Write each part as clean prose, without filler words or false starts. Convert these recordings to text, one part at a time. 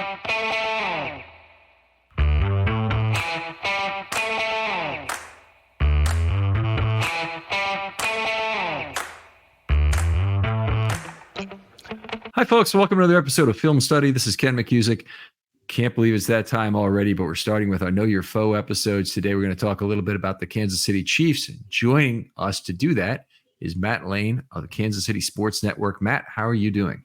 Hi, folks. Welcome to another episode of Film Study. This is Ken McCusick. Can't believe it's that time already, but we're starting with our Know Your Foe episodes. Today, we're going to talk a little bit about the Kansas City Chiefs. Joining us to do that is Matt Lane of the Kansas City Sports Network. Matt, how are you doing?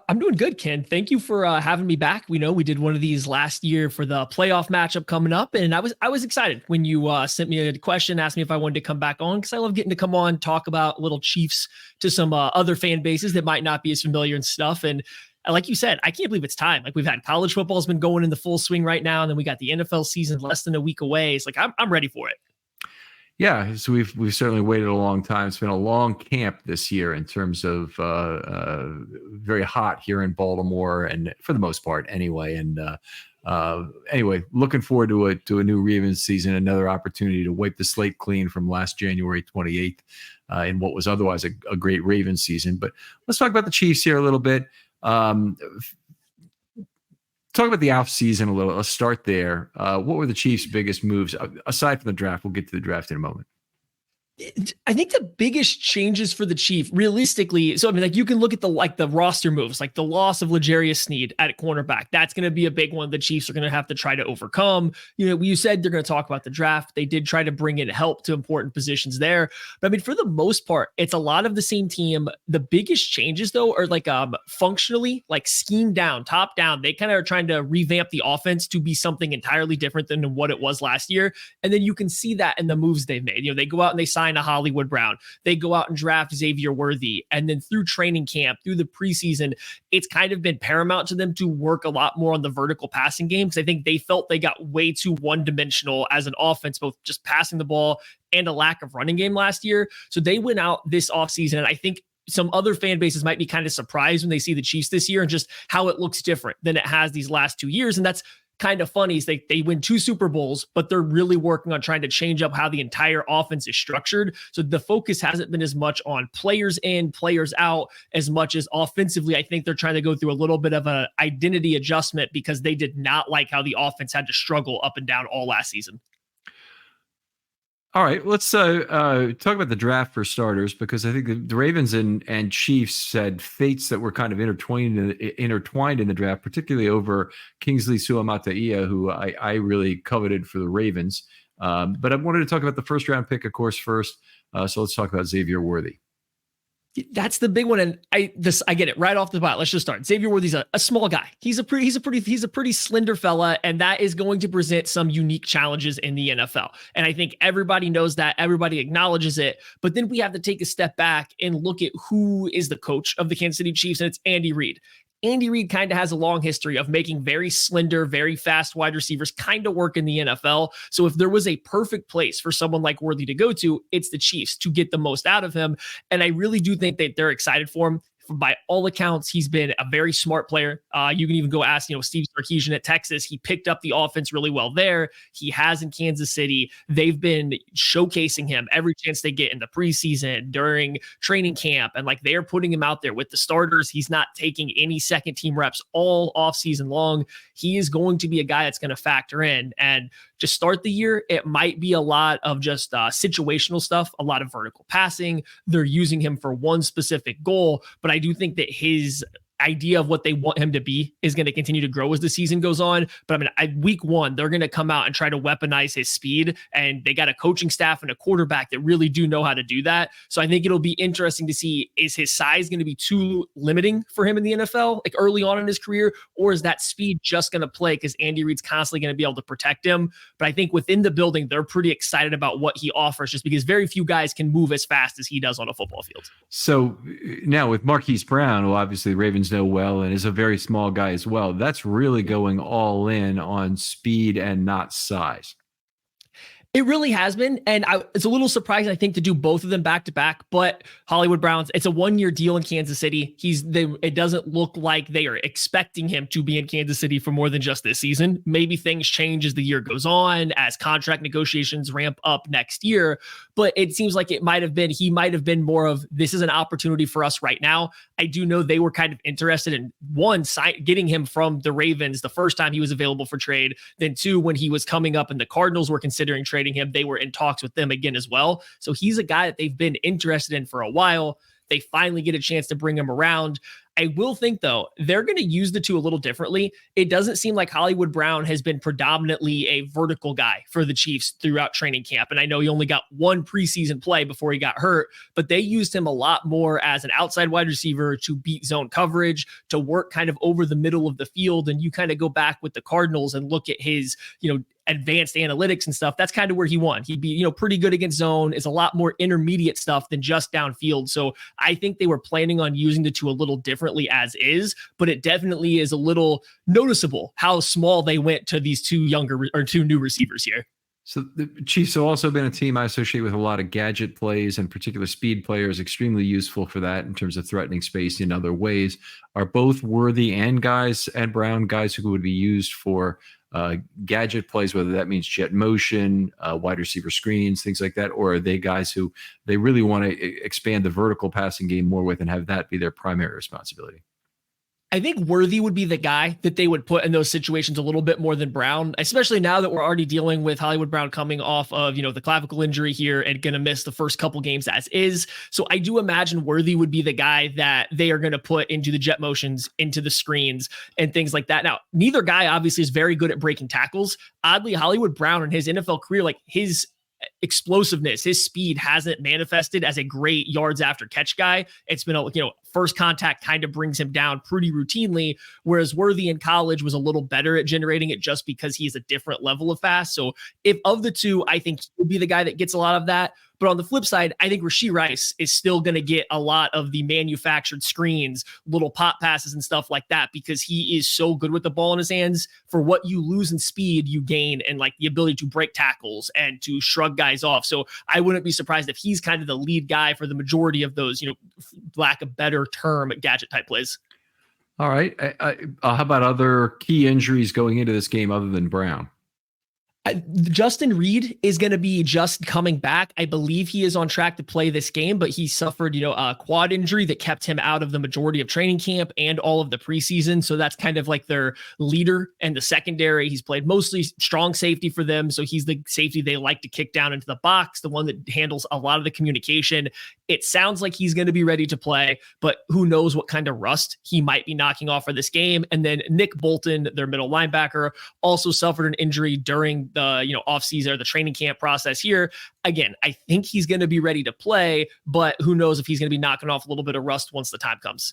I'm doing good, Ken. Thank you for having me back. We know we did one of these last year for the playoff matchup coming up, and I was excited when you sent me a question, asked me if I wanted to come back on, because I love getting to come on, talk about little Chiefs to some other fan bases that might not be as familiar and stuff. And like you said, I can't believe it's time. Like, we've had college football's been going in the full swing right now, and then we got the NFL season less than a week away. It's like I'm ready for it. Yeah, so we've certainly waited a long time. It's been a long camp this year in terms of very hot here in Baltimore, and for the most part, anyway. And anyway, looking forward to a new Ravens season, another opportunity to wipe the slate clean from last January 28th in what was otherwise a great Ravens season. But let's talk about the Chiefs here a little bit. Talk about the offseason a little. Let's start there. What were the Chiefs' biggest moves aside from the draft? We'll get to the draft in a moment. I think the biggest changes for the Chief, realistically, so I mean, like, you can look at the roster moves, like the loss of L'Jarius Sneed at cornerback. That's going to be a big one the Chiefs are going to have to try to overcome. You know, you said they're going to talk about the draft. They did try to bring in help to important positions there. But I mean, for the most part, it's a lot of the same team. The biggest changes, though, are like functionally, like scheme down, top down. They kind of are trying to revamp the offense to be something entirely different than what it was last year. And then you can see that in the moves they've made. You know, they go out and they sign a Hollywood Brown. They go out and draft Xavier Worthy. And then through training camp, through the preseason, it's kind of been paramount to them to work a lot more on the vertical passing game, because I think they felt they got way too one-dimensional as an offense, both just passing the ball and a lack of running game last year. So they went out this offseason, and I think some other fan bases might be kind of surprised when they see the Chiefs this year and just how it looks different than it has these last 2 years. And that's kind of funny, is they win 2 Super Bowls, but they're really working on trying to change up how the entire offense is structured. So the focus hasn't been as much on players in, players out, as much as offensively. I think they're trying to go through a little bit of an identity adjustment, because they did not like how the offense had to struggle up and down all last season. All right, let's talk about the draft for starters, because I think the Ravens and Chiefs had fates that were kind of intertwined in the draft, particularly over Kingsley Suamataia, who I really coveted for the Ravens. But I wanted to talk about the first round pick, of course, first. So let's talk about Xavier Worthy. That's the big one, and I get it right off the bat. Let's just start. Xavier Worthy's a small guy. He's a pretty slender fella, and that is going to present some unique challenges in the NFL. And I think everybody knows that. Everybody acknowledges it. But then we have to take a step back and look at who is the coach of the Kansas City Chiefs, and it's Andy Reid. Andy Reid kind of has a long history of making very slender, very fast wide receivers kind of work in the NFL. So if there was a perfect place for someone like Worthy to go to, it's the Chiefs to get the most out of him. And I really do think that they're excited for him. By all accounts, he's been a very smart player. You can even go ask, Steve Sarkisian at Texas. He picked up the offense really well there. He has in Kansas City. They've been showcasing him every chance they get in the preseason, during training camp, and like, they're putting him out there with the starters. He's not taking any second team reps all off season long. He is going to be a guy that's going to factor in. And to start the year, it might be a lot of just situational stuff, a lot of vertical passing. They're using him for one specific goal, but I do think that his idea of what they want him to be is going to continue to grow as the season goes on. But I mean, week 1, they're going to come out and try to weaponize his speed, and they got a coaching staff and a quarterback that really do know how to do that. So I think it'll be interesting to see, is his size going to be too limiting for him in the NFL, like early on in his career, or is that speed just going to play because Andy Reid's constantly going to be able to protect him? But I think within the building, they're pretty excited about what he offers, just because very few guys can move as fast as he does on a football field. So now with Marquise Brown, who obviously the Ravens know well and is a very small guy as well, that's really going all in on speed and not size. It really has been. And it's a little surprising, I think, to do both of them back to back. But Hollywood Browns, it's a 1-year deal in Kansas City. It doesn't look like they are expecting him to be in Kansas City for more than just this season. Maybe things change as the year goes on, as contract negotiations ramp up next year. But it seems like he might have been more of, this is an opportunity for us right now. I do know they were kind of interested in, one, getting him from the Ravens the first time he was available for trade. Then two, when he was coming up and the Cardinals were considering trading him, they were in talks with them again as well. So he's a guy that they've been interested in for a while. They finally get a chance to bring him around. I will think, though, they're going to use the two a little differently. It doesn't seem like Hollywood Brown has been predominantly a vertical guy for the Chiefs throughout training camp. And I know he only got one preseason play before he got hurt, but they used him a lot more as an outside wide receiver to beat zone coverage, to work kind of over the middle of the field. And you kind of go back with the Cardinals and look at his, advanced analytics and stuff. That's kind of where he won. He'd be, pretty good against zone. Is a lot more intermediate stuff than just downfield. So I think they were planning on using the two a little differently as is, but it definitely is a little noticeable how small they went to these two new receivers here. So the Chiefs have also been a team I associate with a lot of gadget plays, and particular speed players, extremely useful for that in terms of threatening space in other ways. Are both Worthy and Brown guys who would be used for gadget plays, whether that means jet motion, wide receiver screens, things like that? Or are they guys who they really want to expand the vertical passing game more with and have that be their primary responsibility? I think Worthy would be the guy that they would put in those situations a little bit more than Brown, especially now that we're already dealing with Hollywood Brown coming off of, the clavicle injury here and going to miss the first couple games as is. So I do imagine Worthy would be the guy that they are going to put into the jet motions, into the screens and things like that. Now, neither guy obviously is very good at breaking tackles. Oddly, Hollywood Brown in his NFL career, like his explosiveness, his speed hasn't manifested as a great yards after catch guy. It's been first contact kind of brings him down pretty routinely, whereas Worthy in college was a little better at generating it just because he's a different level of fast. So if of the two, I think he would be the guy that gets a lot of that. But on the flip side, I think Rashee Rice is still going to get a lot of the manufactured screens, little pop passes and stuff like that, because he is so good with the ball in his hands. For what you lose in speed, you gain and like the ability to break tackles and to shrug guys off. So I wouldn't be surprised if he's kind of the lead guy for the majority of those, lack of better term, gadget type plays. All right. How about other key injuries going into this game other than Brown? Justin Reed is going to be just coming back. I believe he is on track to play this game, but he suffered, a quad injury that kept him out of the majority of training camp and all of the preseason. So that's kind of like their leader and the secondary. He's played mostly strong safety for them. So he's the safety they like to kick down into the box, the one that handles a lot of the communication. It sounds like he's going to be ready to play, but who knows what kind of rust he might be knocking off for this game. And then Nick Bolton, their middle linebacker, also suffered an injury during the offseason or the training camp process here. Again, I think he's going to be ready to play, but who knows if he's going to be knocking off a little bit of rust once the time comes.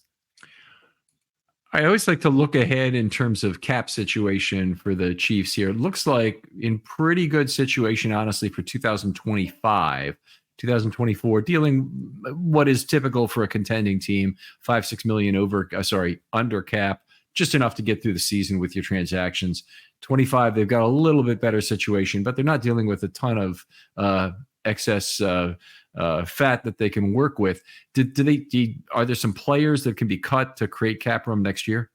I always like to look ahead in terms of cap situation for the Chiefs here. It looks like in pretty good situation, honestly, for 2025. 2024, dealing what is typical for a contending team, $5-6 million under cap, just enough to get through the season with your transactions. 25, they've got a little bit better situation, but they're not dealing with a ton of excess fat that they can work with. Are there some players that can be cut to create cap room next year?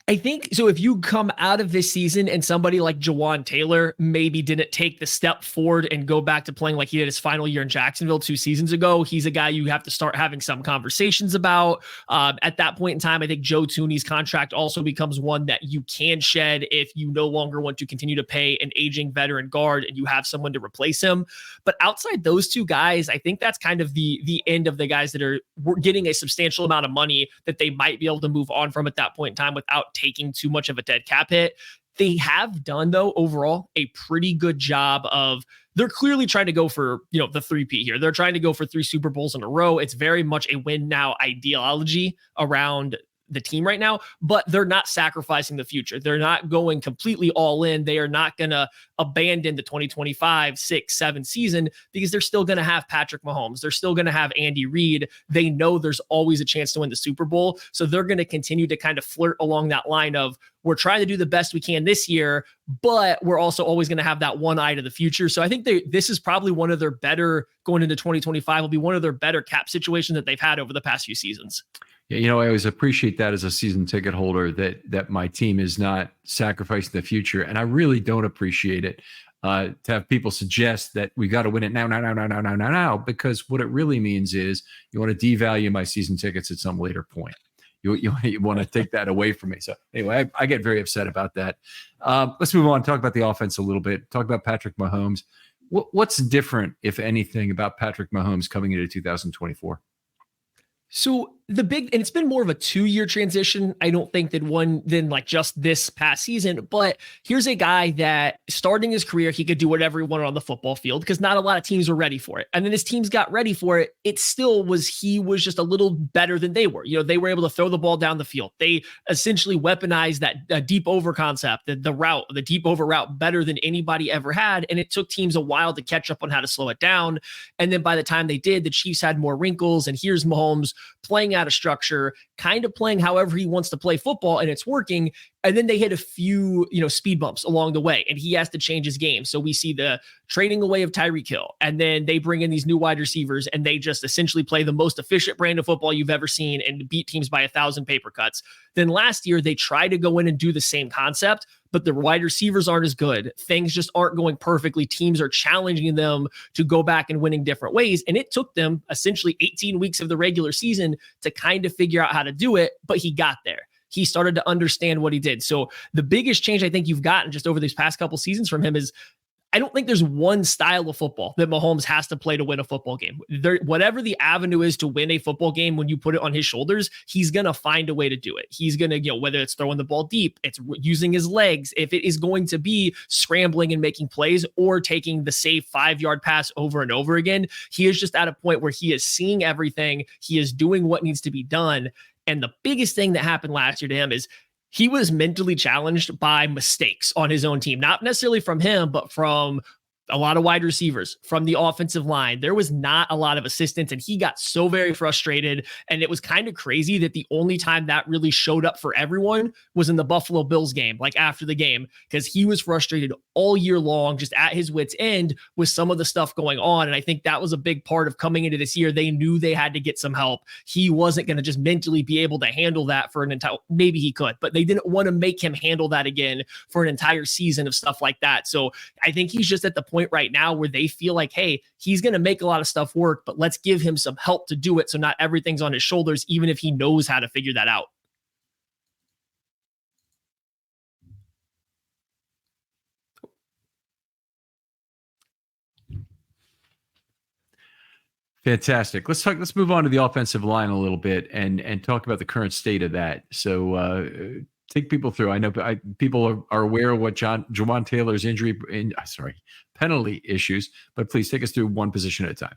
I think so. If you come out of this season and somebody like Jawan Taylor maybe didn't take the step forward and go back to playing like he did his final year in Jacksonville 2 seasons ago, he's a guy you have to start having some conversations about. At that point in time, I think Joe Thuney's contract also becomes one that you can shed if you no longer want to continue to pay an aging veteran guard and you have someone to replace him. But outside those two guys, I think that's kind of the end of the guys that are getting a substantial amount of money that they might be able to move on from at that point in time without taking too much of a dead cap hit. They have done, though, overall, a pretty good job of, they're clearly trying to go for, the three-peat here. They're trying to go for 3 Super Bowls in a row. It's very much a win now ideology around the team right now, but they're not sacrificing the future. They're not going completely all in. They are not going to abandon the 2025, 6, 7 season because they're still going to have Patrick Mahomes. They're still going to have Andy Reid. They know there's always a chance to win the Super Bowl. So they're going to continue to kind of flirt along that line of, we're trying to do the best we can this year, but we're also always going to have that one eye to the future. So I think this is probably one of their better, going into 2025, will be one of their better cap situations that they've had over the past few seasons. Yeah, I always appreciate that as a season ticket holder, that my team is not sacrificing the future. And I really don't appreciate it to have people suggest that we got to win it now, because what it really means is you want to devalue my season tickets at some later point. You want to take that away from me. So anyway, I get very upset about that. Let's move on. Talk about the offense a little bit. Talk about Patrick Mahomes. What's different, if anything, about Patrick Mahomes coming into 2024? So and it's been more of a 2-year transition. I don't think than like just this past season, but here's a guy that starting his career, he could do whatever he wanted on the football field because not a lot of teams were ready for it. And then his teams got ready for it. He was just a little better than they were. They were able to throw the ball down the field. They essentially weaponized that deep over concept, the deep over route better than anybody ever had. And it took teams a while to catch up on how to slow it down. And then by the time they did, the Chiefs had more wrinkles, and here's Mahomes playing out of structure, kind of playing however he wants to play football, and it's working. And then they hit a few, speed bumps along the way, and he has to change his game. So we see the trading away of Tyreek Hill, and then they bring in these new wide receivers, and they just essentially play the most efficient brand of football you've ever seen and beat teams by 1,000 paper cuts. Then last year, they tried to go in and do the same concept, but the wide receivers aren't as good. Things just aren't going perfectly. Teams are challenging them to go back and winning different ways. And it took them essentially 18 weeks of the regular season to kind of figure out how to do it, but he got there. He started to understand what he did. So the biggest change I think you've gotten just over these past couple seasons from him is, I don't think there's one style of football that Mahomes has to play to win a football game. Whatever the avenue is to win a football game, when you put it on his shoulders, he's going to find a way to do it. He's going to, whether it's throwing the ball deep, it's using his legs, if it is going to be scrambling and making plays or taking the safe 5-yard pass over and over again, he is just at a point where he is seeing everything. He is doing what needs to be done. And the biggest thing that happened last year to him is he was mentally challenged by mistakes on his own team, not necessarily from him, but from a lot of wide receivers, from the offensive line. There was not a lot of assistance, and he got so very frustrated. And it was kind of crazy that the only time that really showed up for everyone was in the Buffalo Bills game, like after the game, because he was frustrated all year long, just at his wit's end with some of the stuff going on. And I think that was a big part of coming into this year. They knew they had to get some help. He wasn't going to just mentally be able to handle that for an entire, maybe he could, but they didn't want to make him handle that again for an entire season of stuff like that. So I think he's just at the point right now where they feel like, hey, he's going to make a lot of stuff work, but let's give him some help to do it. So not everything's on his shoulders, even if he knows how to figure that out. Fantastic. Let's move on to the offensive line a little bit and talk about the current state of that. So take people through. I know people are aware of what Jawaan Taylor's penalty issues, but please take us through one position at a time.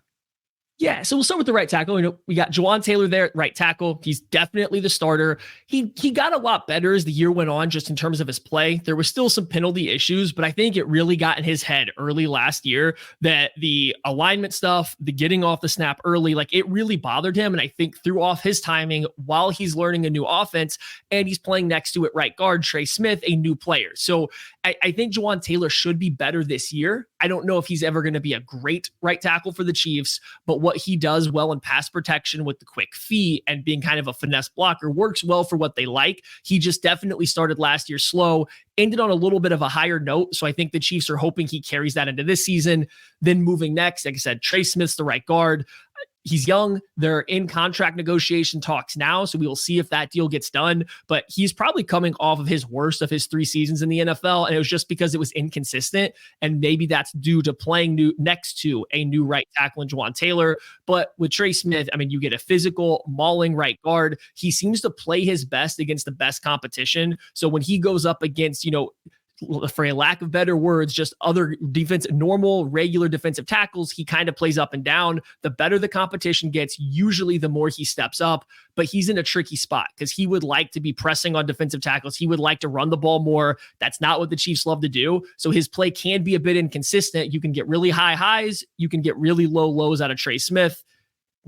Yeah, so we'll start with the right tackle. We got Jawaan Taylor there at right tackle. He's definitely the starter. He got a lot better as the year went on, just in terms of his play. There was still some penalty issues, but I think it really got in his head early last year that the alignment stuff, the getting off the snap early, like it really bothered him. And I think threw off his timing while he's learning a new offense, and he's playing next to, at right guard, Trey Smith, a new player. So I think Jawaan Taylor should be better this year. I don't know if he's ever going to be a great right tackle for the Chiefs, but what he does well in pass protection with the quick feet and being kind of a finesse blocker works well for what they like. He just definitely started last year slow, ended on a little bit of a higher note. So I think the Chiefs are hoping he carries that into this season. Then moving next, like I said, Trey Smith's the right guard. He's young. They're in contract negotiation talks now, so we will see if that deal gets done. But he's probably coming off of his worst of his 3 seasons in the NFL, and it was just because it was inconsistent, and maybe that's due to playing next to a new right tackle in Jawaan Taylor. But with Trey Smith, I mean, you get a physical, mauling right guard. He seems to play his best against the best competition. So when he goes up against, for a lack of better words, just other normal, regular defensive tackles. He kind of plays up and down. The better the competition gets, usually the more he steps up, but he's in a tricky spot because he would like to be pressing on defensive tackles. He would like to run the ball more. That's not what the Chiefs love to do. So his play can be a bit inconsistent. You can get really high highs. You can get really low lows out of Trey Smith.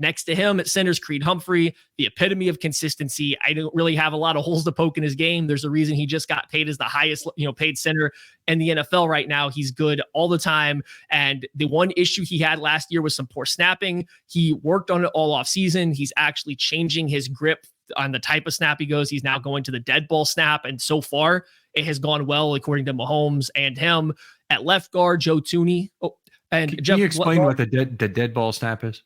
Next to him at center's Creed Humphrey, the epitome of consistency. I don't really have a lot of holes to poke in his game. There's a reason he just got paid as the highest, paid center in the NFL right now. He's good all the time. And the one issue he had last year was some poor snapping. He worked on it all off season. He's actually changing his grip on the type of snap he goes. He's now going to the dead ball snap. And so far it has gone well, according to Mahomes and him. At left guard, Joe Thuney. Can you explain what the dead ball snap is?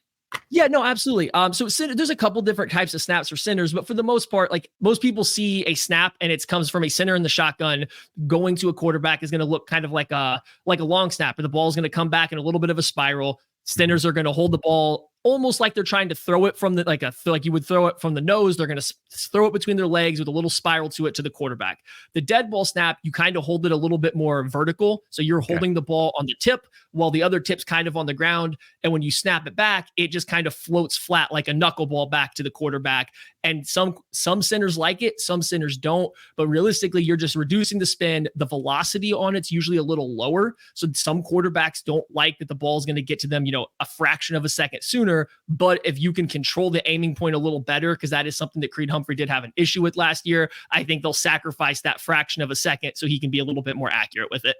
Yeah, no, absolutely. So there's a couple different types of snaps for centers, but for the most part, like most people see a snap and it comes from a center in the shotgun going to a quarterback is going to look kind of like a long snap, where the ball is going to come back in a little bit of a spiral. Centers are going to hold the ball almost like they're trying to throw it from like you would throw it from the nose. They're going to throw it between their legs with a little spiral to it to the quarterback. The dead ball snap, you kind of hold it a little bit more vertical. So you're holding the ball on the tip while the other tip's kind of on the ground. And when you snap it back, it just kind of floats flat like a knuckleball back to the quarterback. And some centers like it, some centers don't. But realistically, you're just reducing the spin. The velocity on it's usually a little lower. So some quarterbacks don't like that the ball is going to get to them, a fraction of a second sooner. But if you can control the aiming point a little better, because that is something that Creed Humphrey did have an issue with last year, I think they'll sacrifice that fraction of a second so he can be a little bit more accurate with it.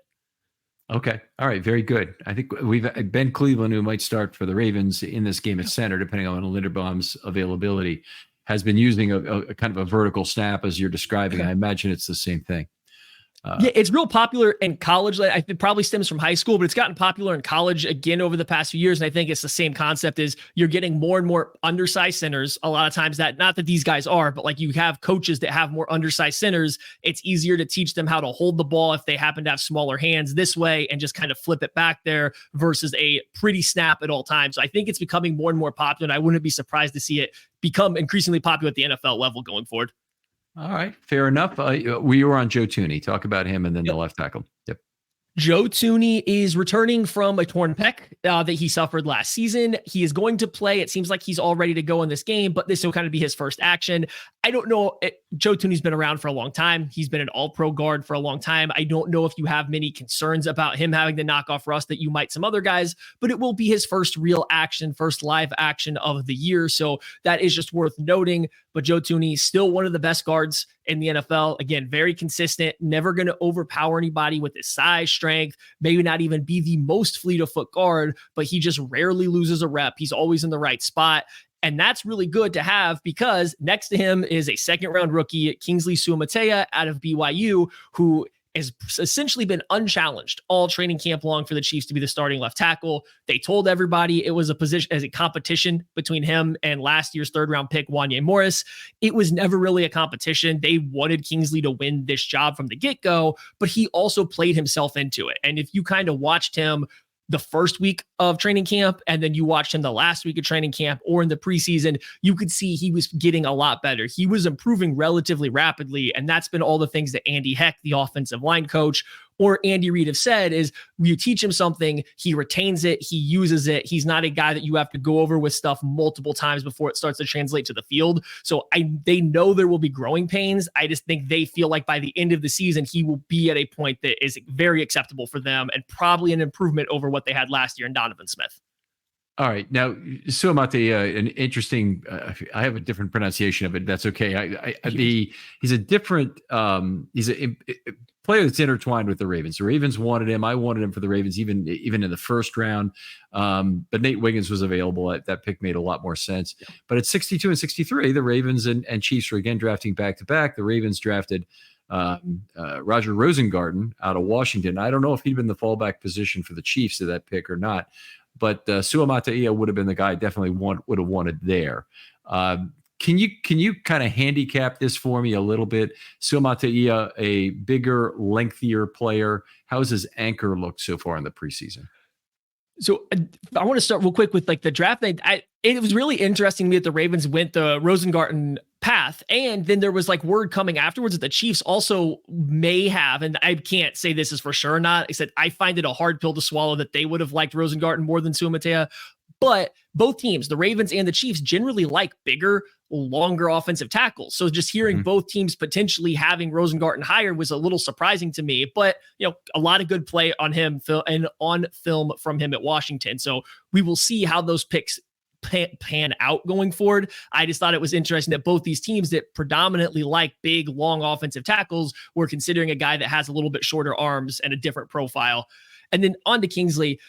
Okay. All right. Very good. I think we've Ben Cleveland, who might start for the Ravens in this game at center, depending on Linderbaum's availability, has been using a kind of a vertical snap as you're describing. I imagine it's the same thing. Yeah, it's real popular in college. It probably stems from high school, but it's gotten popular in college again over the past few years. And I think it's the same concept is you're getting more and more undersized centers. A lot of times that, not that these guys are, but like you have coaches that have more undersized centers. It's easier to teach them how to hold the ball if they happen to have smaller hands this way and just kind of flip it back there versus a pretty snap at all times. So I think it's becoming more and more popular. And I wouldn't be surprised to see it become increasingly popular at the NFL level going forward. All right, fair enough. We were on Joe Thuney. Talk about him and then the left tackle. Yep. Joe Thuney is returning from a torn pec that he suffered last season. He is going to play. It seems like he's all ready to go in this game, but this will kind of be his first action. I don't know. Joe Thuney's been around for a long time. He's been an all-pro guard for a long time. I don't know if you have many concerns about him having to knock off rust that you might some other guys, but it will be his first real action, first live action of the year. So that is just worth noting. But Joe Thuney, still one of the best guards in the NFL. Again, very consistent, never going to overpower anybody with his size, strength, maybe not even be the most fleet of foot guard, but he just rarely loses a rep. He's always in the right spot. And that's really good to have because next to him is a second-round rookie, Kingsley Suamataia out of BYU, who has essentially been unchallenged all training camp long for the Chiefs to be the starting left tackle. They told everybody it was a position as a competition between him and last year's third-round pick, Wanya Morris. It was never really a competition. They wanted Kingsley to win this job from the get-go, but he also played himself into it. And if you kind of watched him the first week of training camp, and then you watched him the last week of training camp or in the preseason, you could see he was getting a lot better. He was improving relatively rapidly. And that's been all the things that Andy Heck, the offensive line coach, or Andy Reid have said is you teach him something, he retains it, he uses it. He's not a guy that you have to go over with stuff multiple times before it starts to translate to the field. So they know there will be growing pains. I just think they feel like by the end of the season, he will be at a point that is very acceptable for them and probably an improvement over what they had last year in Donovan Smith. All right. Now, Suamataia, an interesting, I have a different pronunciation of it. That's okay. He's a different, he's a player that's intertwined with the Ravens. The Ravens wanted him. I wanted him for the Ravens, even in the first round. But Nate Wiggins was available. That pick made a lot more sense. Yeah. But at 62 and 63, the Ravens and Chiefs were again drafting back to back. The Ravens drafted Roger Rosengarten out of Washington. I don't know if he'd been the fallback position for the Chiefs at that pick or not. But Suamataia would have been the guy I definitely would have wanted there. Can you kind of handicap this for me a little bit? Suamataia, a bigger, lengthier player. How has his anchor looked so far in the preseason? So I want to start real quick with like the draft night. It was really interesting to me that the Ravens went the Rosengarten path. And then there was like word coming afterwards that the Chiefs also may have, and I can't say this is for sure or not. I said, I find it a hard pill to swallow that they would have liked Rosengarten more than Suamatea, but both teams, the Ravens and the Chiefs, generally like bigger, longer offensive tackles. So just hearing both teams potentially having Rosengarten higher was a little surprising to me, but a lot of good play on him and on film from him at Washington. So we will see how those picks pan out going forward. I just thought it was interesting that both these teams that predominantly like big, long offensive tackles were considering a guy that has a little bit shorter arms and a different profile. And then on to Kingsley.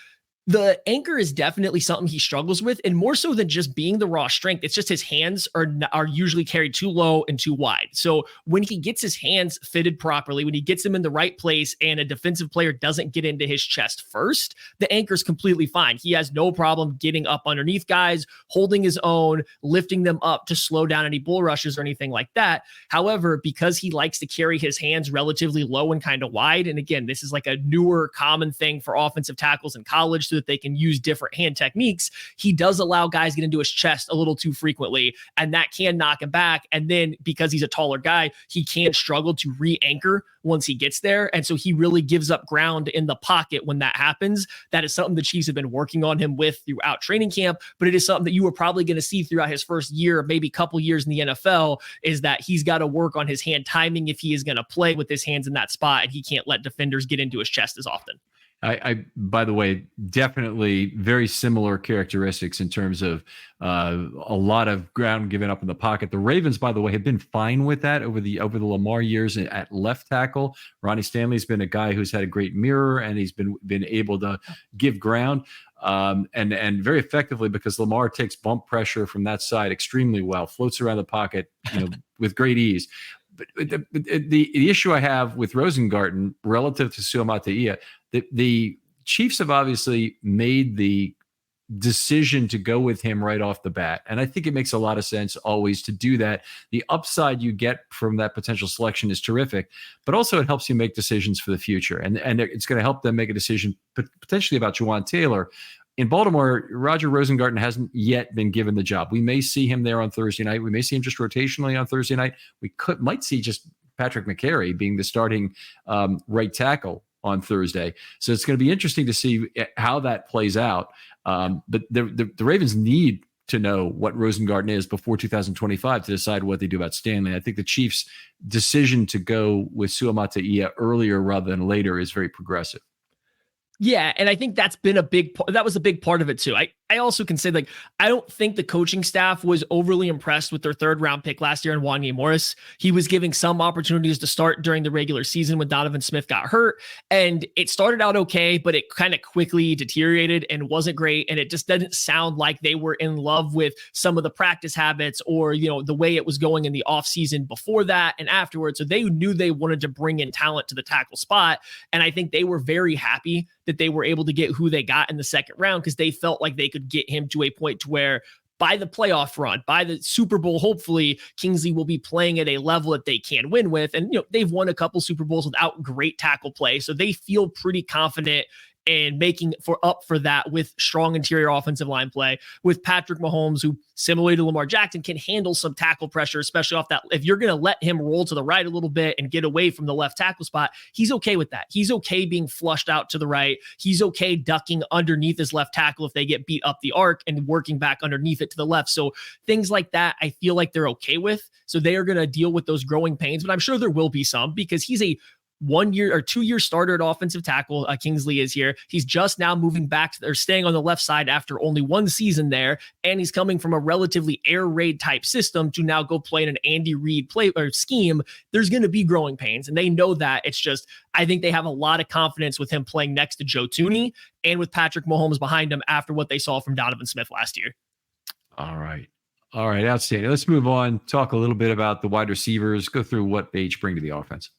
The anchor is definitely something he struggles with, and more so than just being the raw strength, it's just his hands are usually carried too low and too wide. So when he gets his hands fitted properly, when he gets them in the right place and a defensive player doesn't get into his chest first, the anchor's completely fine. He has no problem getting up underneath guys, holding his own, lifting them up to slow down any bull rushes or anything like that. However, because he likes to carry his hands relatively low and kind of wide, and again, this is like a newer common thing for offensive tackles in college, so that they can use different hand techniques, he does allow guys get into his chest a little too frequently, and that can knock him back. And then because he's a taller guy, he can struggle to re-anchor once he gets there. And so he really gives up ground in the pocket when that happens. That is something the Chiefs have been working on him with throughout training camp, but it is something that you were probably going to see throughout his first year, maybe couple years in the NFL, is that he's got to work on his hand timing if he is going to play with his hands in that spot, and he can't let defenders get into his chest as often. I, by the way, definitely very similar characteristics in terms of a lot of ground given up in the pocket. The Ravens, by the way, have been fine with that over the Lamar years at left tackle. Ronnie Stanley's been a guy who's had a great mirror, and he's been able to give ground and very effectively, because Lamar takes bump pressure from that side extremely well, floats around the pocket, with great ease. But the issue I have with Rosengarten relative to Suamatea, the Chiefs have obviously made the decision to go with him right off the bat. And I think it makes a lot of sense always to do that. The upside you get from that potential selection is terrific, but also it helps you make decisions for the future. And it's going to help them make a decision potentially about Jawaan Taylor. In Baltimore, Roger Rosengarten hasn't yet been given the job. We may see him there on Thursday night. We may see him just rotationally on Thursday night. We might see just Patrick McCary being the starting right tackle on Thursday. So it's going to be interesting to see how that plays out. But the Ravens need to know what Rosengarten is before 2025 to decide what they do about Stanley. I think the Chiefs' decision to go with Suamatea earlier rather than later is very progressive. Yeah, and I think that's been that was a big part of it too. I also can say, like, I don't think the coaching staff was overly impressed with their third round pick last year in Wanya Morris. He was giving some opportunities to start during the regular season when Donovan Smith got hurt, and it started out okay, but it kind of quickly deteriorated and wasn't great. And it just doesn't sound like they were in love with some of the practice habits or, the way it was going in the offseason before that and afterwards. So they knew they wanted to bring in talent to the tackle spot. And I think they were very happy that they were able to get who they got in the second round, because they felt like they could get him to a point to where by the playoff run, by the Super Bowl, hopefully Kingsley will be playing at a level that they can win with. And, they've won a couple Super Bowls without great tackle play. So they feel pretty confident and making up for that with strong interior offensive line play with Patrick Mahomes, who similarly to Lamar Jackson can handle some tackle pressure, especially off that. If you're going to let him roll to the right a little bit and get away from the left tackle spot, he's okay with that. He's okay being flushed out to the right. He's okay ducking underneath his left tackle if they get beat up the arc and working back underneath it to the left. So things like that, I feel like they're okay with. So they are going to deal with those growing pains, but I'm sure there will be some, because he's a 1 year or 2 year starter at offensive tackle. Kingsley is here. He's just now moving back or staying on the left side after only one season there. And he's coming from a relatively air raid type system to now go play in an Andy Reid play or scheme. There's going to be growing pains, and they know that. It's just, I think they have a lot of confidence with him playing next to Joe Thuney and with Patrick Mahomes behind him after what they saw from Donovan Smith last year. All right. Outstanding. Let's move on. Talk a little bit about the wide receivers, go through what they each bring to the offense.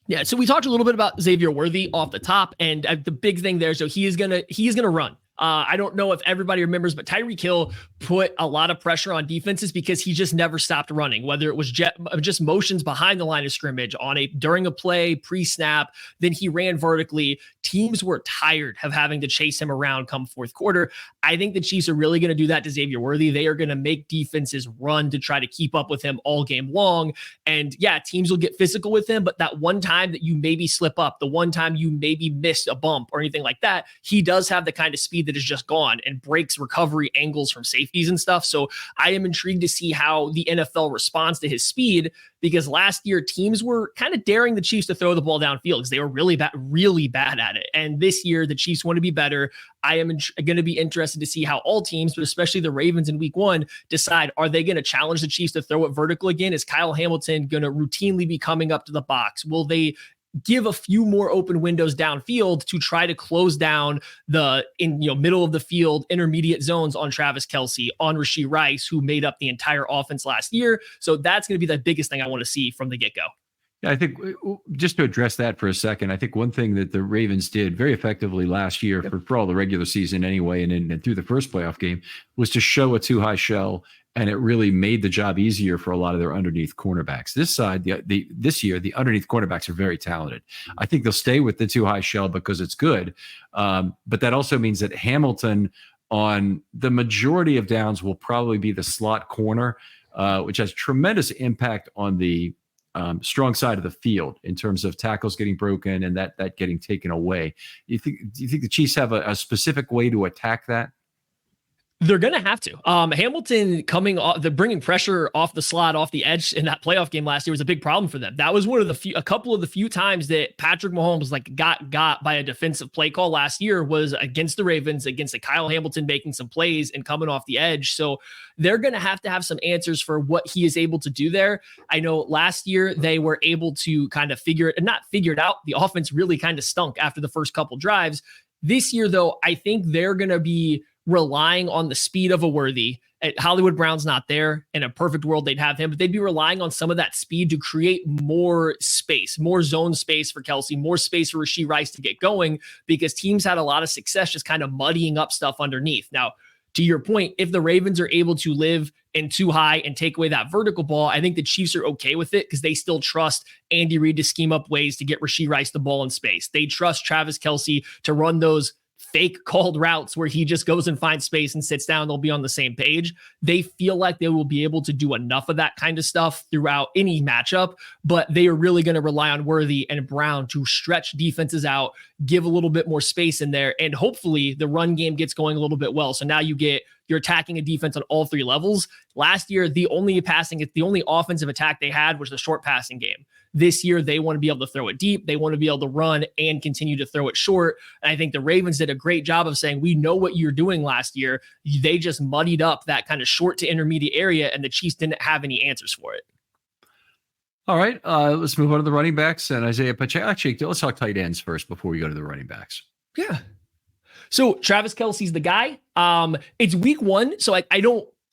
Yeah, so we talked a little bit about Xavier Worthy off the top, and the big thing there, so he is gonna run. I don't know if everybody remembers, but Tyreek Hill put a lot of pressure on defenses because he just never stopped running, whether it was just motions behind the line of scrimmage during a play, pre-snap, then he ran vertically. Teams were tired of having to chase him around come fourth quarter. I think the Chiefs are really going to do that to Xavier Worthy. They are going to make defenses run to try to keep up with him all game long. And yeah, teams will get physical with him, but that one time that you maybe slip up, the one time you maybe miss a bump or anything like that, he does have the kind of speed that is just gone and breaks recovery angles from safeties and stuff. So I am intrigued to see how the NFL responds to his speed, because last year teams were kind of daring the Chiefs to throw the ball downfield because they were really bad at it. And this year the Chiefs want to be better. I am going to be interested to see how all teams, but especially the Ravens in week 1, decide, are they going to challenge the Chiefs to throw it vertical again? Is Kyle Hamilton going to routinely be coming up to the box? Will they give a few more open windows downfield to try to close down the middle of the field intermediate zones on Travis Kelce, on Rashee Rice, who made up the entire offense last year? So that's going to be the biggest thing I want to see from the get-go. Yeah, I think just to address that for a second, I think one thing that the Ravens did very effectively last year for all the regular season anyway, and through the first playoff game, was to show a too-high shell, and it really made the job easier for a lot of their underneath cornerbacks. This side, this year, the underneath cornerbacks are very talented. I think they'll stay with the too-high shell because it's good, but that also means that Hamilton on the majority of downs will probably be the slot corner, which has tremendous impact on the strong side of the field in terms of tackles getting broken and that getting taken away. Do you think the Chiefs have a specific way to attack that? They're going to have to. Hamilton coming off, the bringing pressure off the slot, off the edge in that playoff game last year was a big problem for them. That was one of a couple of the few times that Patrick Mahomes got by a defensive play call last year was against the Ravens, against a Kyle Hamilton making some plays and coming off the edge. So they're going to have some answers for what he is able to do there. I know last year they were able to kind of figure it out. The offense really kind of stunk after the first couple drives. This year, though, I think they're going to be relying on the speed of a Worthy. Hollywood Brown's not there. In a perfect world, they'd have him, but they'd be relying on some of that speed to create more space, more zone space for Kelce, more space for Rashee Rice to get going, because teams had a lot of success just kind of muddying up stuff underneath. Now, to your point, if the Ravens are able to live in too high and take away that vertical ball, I think the Chiefs are okay with it because they still trust Andy Reid to scheme up ways to get Rashee Rice the ball in space. They trust Travis Kelce to run those fake called routes where he just goes and finds space and sits down. They'll be on the same page. They feel like they will be able to do enough of that kind of stuff throughout any matchup, but they are really going to rely on Worthy and Brown to stretch defenses out, give a little bit more space in there, and hopefully the run game gets going a little bit well. So now you're attacking a defense on all 3 levels. Last year, the only offensive attack they had was the short passing game. This year, they want to be able to throw it deep. They want to be able to run and continue to throw it short. And I think the Ravens did a great job of saying, we know what you're doing last year. They just muddied up that kind of short to intermediate area, and the Chiefs didn't have any answers for it. All right, let's move on to the running backs and Isaiah Pacheco. Actually, let's talk tight ends first before we go to the running backs. Yeah. So Travis Kelce's the guy. It's week 1, so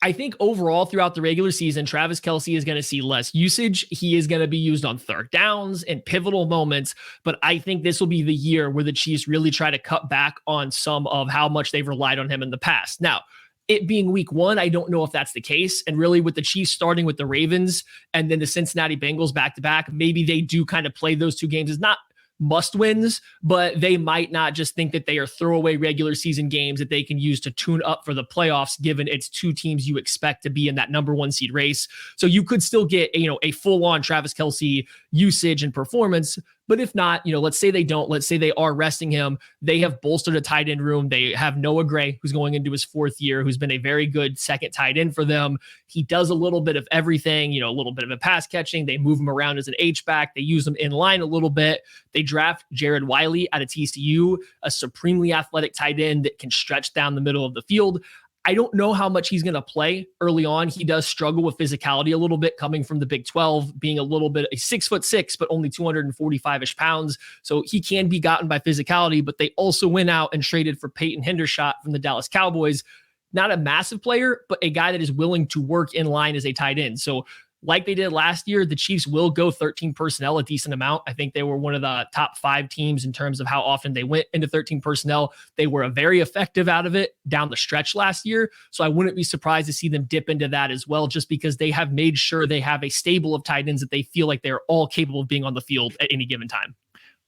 I think overall throughout the regular season, Travis Kelce is going to see less usage. He is going to be used on third downs and pivotal moments, but I think this will be the year where the Chiefs really try to cut back on some of how much they've relied on him in the past. Now, it being week 1, I don't know if that's the case. And really with the Chiefs starting with the Ravens and then the Cincinnati Bengals back-to-back, maybe they do kind of play those 2 games as not must wins, but they might not just think that they are throwaway regular season games that they can use to tune up for the playoffs, given it's 2 teams you expect to be in that number 1 seed race. So you could still get, a full on Travis Kelce usage and performance. But if not, let's say they don't, let's say they are resting him. They have bolstered a tight end room. They have Noah Gray, who's going into his 4th year, who's been a very good second tight end for them. He does a little bit of everything, a little bit of a pass catching. They move him around as an H-back. They use him in line a little bit. They draft Jared Wiley out of TCU, a supremely athletic tight end that can stretch down the middle of the field. I don't know how much he's going to play early on. He does struggle with physicality a little bit coming from the Big 12, being a 6'6", but only 245-ish pounds. So he can be gotten by physicality, but they also went out and traded for Peyton Hendershot from the Dallas Cowboys. Not a massive player, but a guy that is willing to work in line as a tight end. So like they did last year, the Chiefs will go 13 personnel a decent amount. I think they were one of the top 5 teams in terms of how often they went into 13 personnel. They were very effective out of it down the stretch last year. So I wouldn't be surprised to see them dip into that as well, just because they have made sure they have a stable of tight ends that they feel like they're all capable of being on the field at any given time.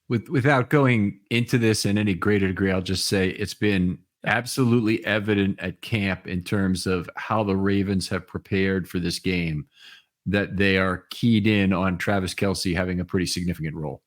Without going into this in any greater degree, I'll just say it's been absolutely evident at camp in terms of how the Ravens have prepared for this game that they are keyed in on Travis Kelce having a pretty significant role.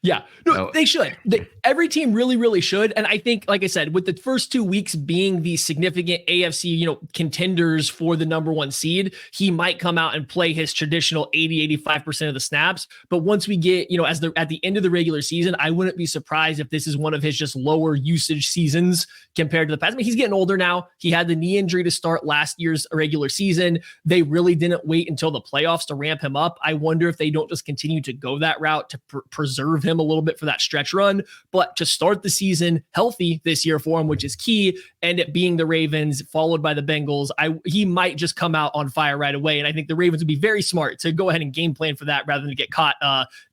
Yeah, no, they should. Every team really, really should. And I think, like I said, with the first 2 weeks being the significant AFC, contenders for the number 1 seed, he might come out and play his traditional 80-85% of the snaps. But once we get, at the end of the regular season, I wouldn't be surprised if this is one of his just lower usage seasons compared to the past. I mean, he's getting older now. He had the knee injury to start last year's regular season. They really didn't wait until the playoffs to ramp him up. I wonder if they don't just continue to go that route to preserve him a little bit for that stretch run, but to start the season healthy this year for him, which is key, and it being the Ravens followed by the Bengals, he might just come out on fire right away. And I think the Ravens would be very smart to go ahead and game plan for that rather than get caught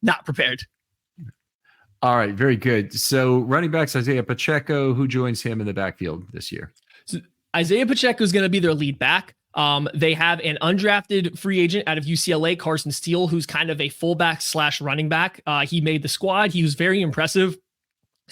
not prepared. All right, very good. So running backs, Isaiah Pacheco, who joins him in the backfield this year? So Isaiah Pacheco is going to be their lead back. They have an undrafted free agent out of UCLA, Carson Steele, who's kind of a fullback / running back. He made the squad. He was very impressive,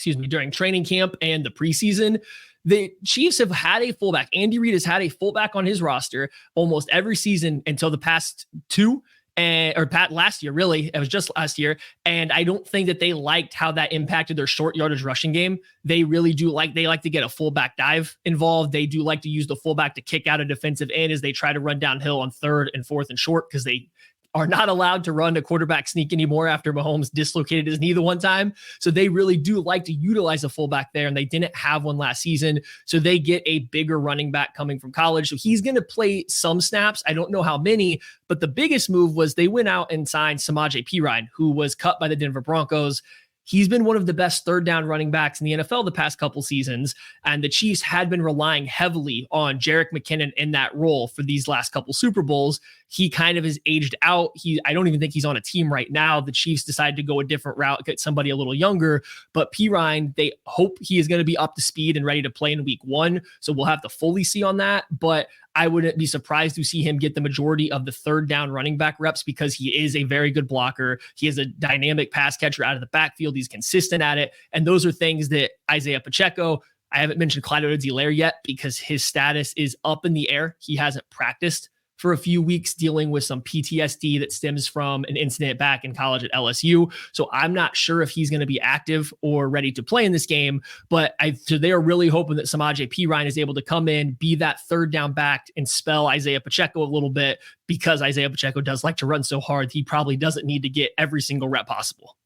during training camp and the preseason. The Chiefs have had a fullback. Andy Reid has had a fullback on his roster almost every season until the past 2. Last year, really. It was just last year. And I don't think that they liked how that impacted their short yardage rushing game. They really do like to get a fullback dive involved. They do like to use the fullback to kick out a defensive end as they try to run downhill on 3rd and 4th and short, because they are not allowed to run a quarterback sneak anymore after Mahomes dislocated his knee the one time. So they really do like to utilize a fullback there, and they didn't have one last season. So they get a bigger running back coming from college. So he's going to play some snaps. I don't know how many, but the biggest move was they went out and signed Samaje Perine, who was cut by the Denver Broncos. He's been one of the best 3rd down running backs in the NFL the past couple seasons, and the Chiefs had been relying heavily on Jerick McKinnon in that role for these last couple Super Bowls. He kind of has aged out. I don't even think he's on a team right now. The Chiefs decided to go a different route, get somebody a little younger, but Perine, they hope he is going to be up to speed and ready to play in week 1. So we'll have to fully see on that, but I wouldn't be surprised to see him get the majority of the 3rd down running back reps, because he is a very good blocker. He is a dynamic pass catcher out of the backfield. He's consistent at it. And those are things that Isaiah Pacheco, I haven't mentioned Clyde Edwards-Helaire yet because his status is up in the air. He hasn't practiced for a few weeks, dealing with some PTSD that stems from an incident back in college at LSU. So I'm not sure if he's going to be active or ready to play in this game, but so they are really hoping that Samaje Perine is able to come in, be that 3rd down back, and spell Isaiah Pacheco a little bit, because Isaiah Pacheco does like to run so hard. He probably doesn't need to get every single rep possible.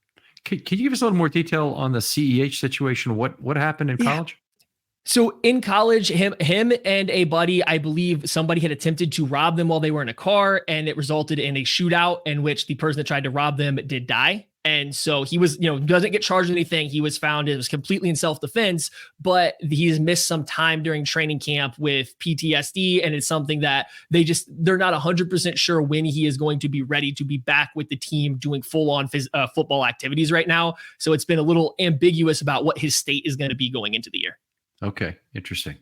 Can you give us a little more detail on the CEH situation? What happened in college? So in college, him and a buddy, I believe somebody had attempted to rob them while they were in a car, and it resulted in a shootout in which the person that tried to rob them did die. And so he was, doesn't get charged with anything. He was found, it was completely in self-defense, but he's missed some time during training camp with PTSD. And it's something that they're not 100% sure when he is going to be ready to be back with the team doing full-on football activities right now. So it's been a little ambiguous about what his state is going to be going into the year. Okay, interesting.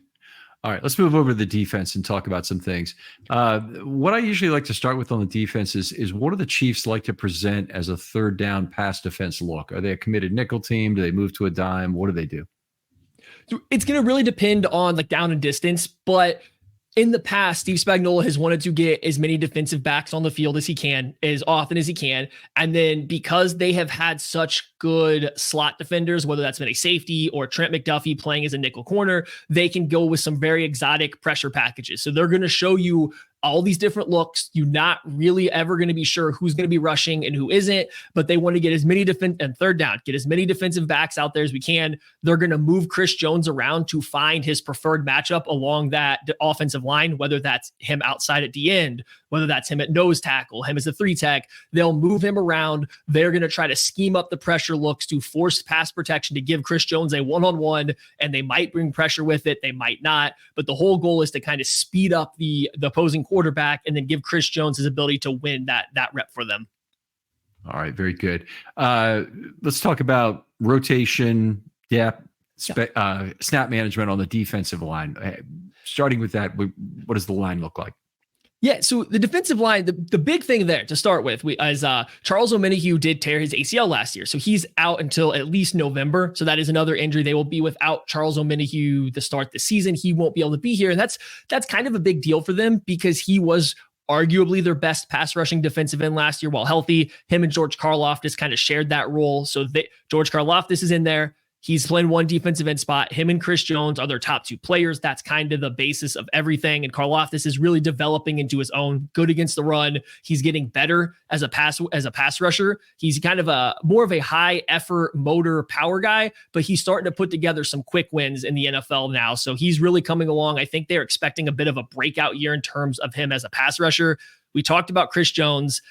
All right, let's move over to the defense and talk about some things. What I usually like to start with on the defense is what do the Chiefs like to present as a 3rd down pass defense look? Are they a committed nickel team? Do they move to a dime? What do they do? So it's going to really depend on down and distance, but in the past, Steve Spagnuolo has wanted to get as many defensive backs on the field as he can, as often as he can. And then because they have had such good slot defenders, whether that's been a safety or Trent McDuffie playing as a nickel corner, they can go with some very exotic pressure packages. So they're going to show you all these different looks. You're not really ever going to be sure who's going to be rushing and who isn't, but they want to get as many and 3rd down, get as many defensive backs out there as we can. They're going to move Chris Jones around to find his preferred matchup along that offensive line, whether that's him outside at the end, whether that's him at nose tackle, him as a 3 tech. They'll move him around. They're going to try to scheme up the pressure pressure looks to force pass protection to give Chris Jones a one-on-one, and they might bring pressure with it. They might not. But the whole goal is to kind of speed up the opposing quarterback and then give Chris Jones his ability to win that rep for them. All right. Very good. Let's talk about rotation, depth, snap management on the defensive line. Starting with that, what does the line look like? Yeah, so the defensive line, the big thing there to start with is Charles Omenihu did tear his ACL last year. So he's out until at least November. So that is another injury. They will be without Charles Omenihu to start the season. He won't be able to be here. And that's kind of a big deal for them because he was arguably their best pass rushing defensive end last year while healthy. Him and George Karlaftis kind of shared that role. So George Karlaftis is in there. He's playing one defensive end spot. Him and Chris Jones are their top two players. That's kind of the basis of everything. And Karlaftis is really developing into his own, good against the run. He's getting better as a pass rusher. He's kind of more of a high effort motor power guy, but he's starting to put together some quick wins in the NFL now. So he's really coming along. I think they're expecting a bit of a breakout year in terms of him as a pass rusher. We talked about Chris Jones.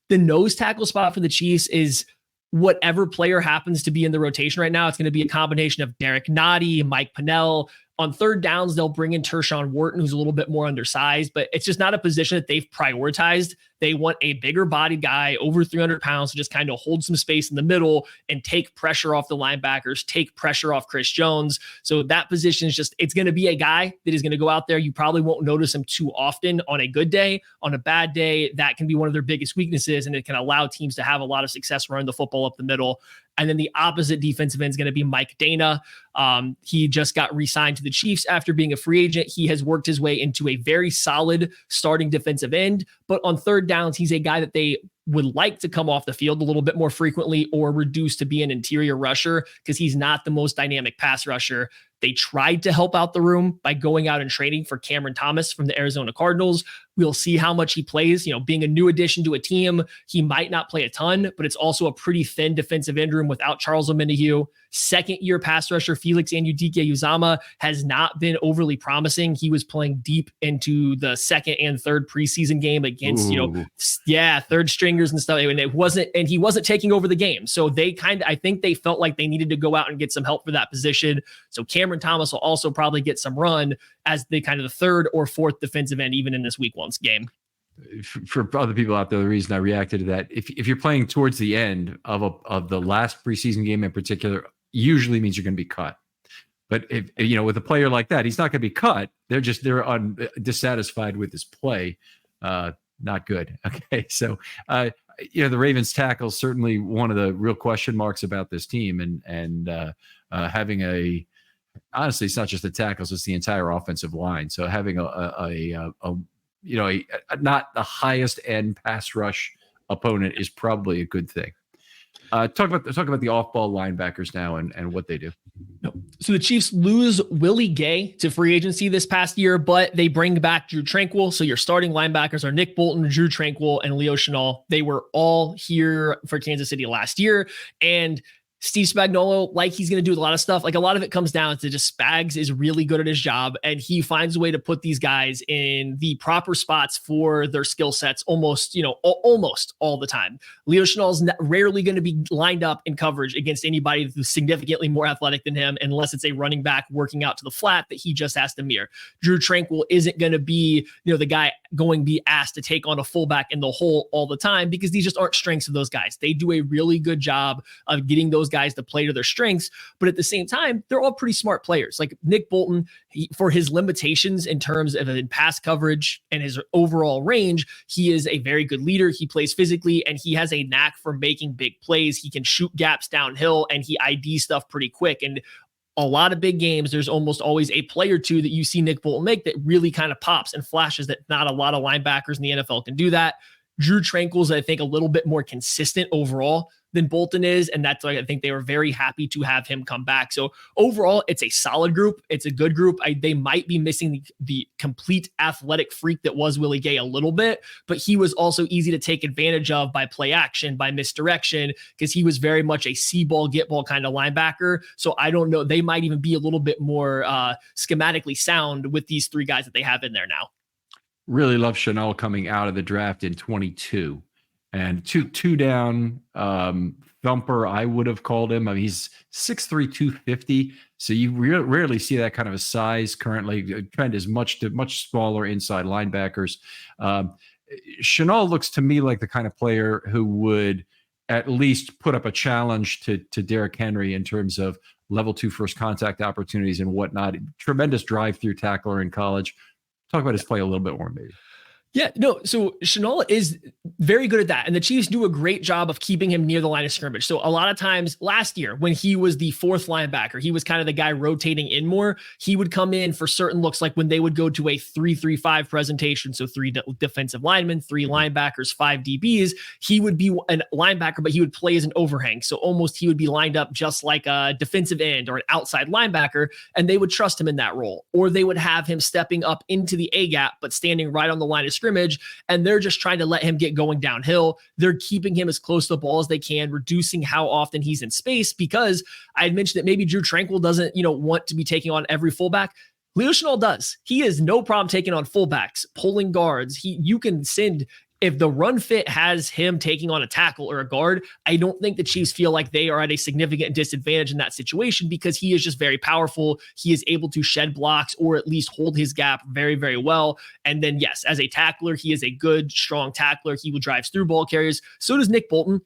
The nose tackle spot for the Chiefs is whatever player happens to be in the rotation right now. It's going to be a combination of Derek Nottie, Mike Pennell. On third downs, they'll bring in Tershawn Wharton, who's a little bit more undersized, but it's just not a position that they've prioritized. They want a bigger bodied guy over 300 pounds to just kind of hold some space in the middle and take pressure off the linebackers, take pressure off Chris Jones. So that position is just, it's going to be a guy that is going to go out there. You probably won't notice him too often on a good day. On a bad day, that can be one of their biggest weaknesses, and it can allow teams to have a lot of success running the football up the middle. And then the opposite defensive end is going to be Mike Dana. He just got re-signed to the Chiefs after being a free agent. He has worked his way into a very solid starting defensive end, but on third downs, he's a guy that they would like to come off the field a little bit more frequently or reduce to be an interior rusher because he's not the most dynamic pass rusher. They tried to help out the room by going out and trading for Cameron Thomas from the Arizona Cardinals. We'll see how much he plays. You know, being a new addition to a team, he might not play a ton, but it's also a pretty thin defensive end room without Charles Omenihu. Second-year pass rusher Felix Anudike-Uzomah has not been overly promising. He was playing deep into the second and third preseason game against, third stringers and stuff. And he wasn't taking over the game. So I think they felt like they needed to go out and get some help for that position. So Cameron Thomas will also probably get some run as the kind of the third or fourth defensive end, even in this week 1 game. For other people out there, the reason I reacted to that, if you're playing towards the end of the last preseason game in particular, usually means you're going to be cut. But if with a player like that, he's not going to be cut. They're dissatisfied with his play. Not good. Okay, so the Ravens tackle certainly one of the real question marks about this team, and having honestly, it's not just the tackles; it's the entire offensive line. So having a not the highest end pass rush opponent is probably a good thing. Talk about the off-ball linebackers now and what they do. So the Chiefs lose Willie Gay to free agency this past year, but they bring back Drue Tranquill. So your starting linebackers are Nick Bolton, Drue Tranquill, and Leo Chenal. They were all here for Kansas City last year, and Steve Spagnuolo, like he's going to do a lot of stuff. Like a lot of it comes down to just Spags is really good at his job, and he finds a way to put these guys in the proper spots for their skill sets almost all the time. Leo Chenal is rarely going to be lined up in coverage against anybody who's significantly more athletic than him, unless it's a running back working out to the flat that he just has to mirror. Drue Tranquill isn't going to be, the guy going to be asked to take on a fullback in the hole all the time because these just aren't strengths of those guys. They do a really good job of getting those guys to play to their strengths, but at the same time, they're all pretty smart players. Like Nick Bolton, for his limitations in terms of in pass coverage and his overall range, he is a very good leader. He plays physically, and he has a knack for making big plays. He can shoot gaps downhill, and he ID stuff pretty quick. And a lot of big games, there's almost always a play or two that you see Nick Bolton make that really kind of pops and flashes that not a lot of linebackers in the NFL can do that. Drue Tranquill's, I think, a little bit more consistent overall than Bolton is, and that's why I think they were very happy to have him come back. So overall, it's a solid group. It's a good group. They might be missing the complete athletic freak that was Willie Gay a little bit, but he was also easy to take advantage of by play action, by misdirection, because he was very much a see ball, get ball kind of linebacker. So I don't know. They might even be a little bit more schematically sound with these three guys that they have in there now. Really love Chenal coming out of the draft in 22. and two down thumper. I would have called him. I mean, he's 6'3", 250. So you rarely see that kind of a size currently. Trend is much smaller inside linebackers. Shenault looks to me like the kind of player who would at least put up a challenge to Derrick Henry in terms of level 2 first contact opportunities and whatnot. Tremendous drive-through tackler in college. Talk about his play a little bit more, maybe. Yeah, no. So Shenault is very good at that. And the Chiefs do a great job of keeping him near the line of scrimmage. So a lot of times last year when he was the fourth linebacker, he was kind of the guy rotating in more. He would come in for certain looks, like when they would go to a 3-3-5 presentation. So 3 defensive linemen, 3 linebackers, 5 DBs. He would be a linebacker, but he would play as an overhang. So almost he would be lined up just like a defensive end or an outside linebacker, and they would trust him in that role. Or they would have him stepping up into the A gap, but standing right on the line of scrimmage, and they're just trying to let him get going downhill. They're keeping him as close to the ball as they can, reducing how often he's in space, because I had mentioned that maybe Drue Tranquill doesn't, want to be taking on every fullback. Leo Chenal does. He has no problem taking on fullbacks, pulling guards. You can send, if the run fit has him taking on a tackle or a guard, I don't think the Chiefs feel like they are at a significant disadvantage in that situation, because he is just very powerful. He is able to shed blocks or at least hold his gap very, very well. And then, yes, as a tackler, he is a good, strong tackler. He will drive through ball carriers. So does Nick Bolton.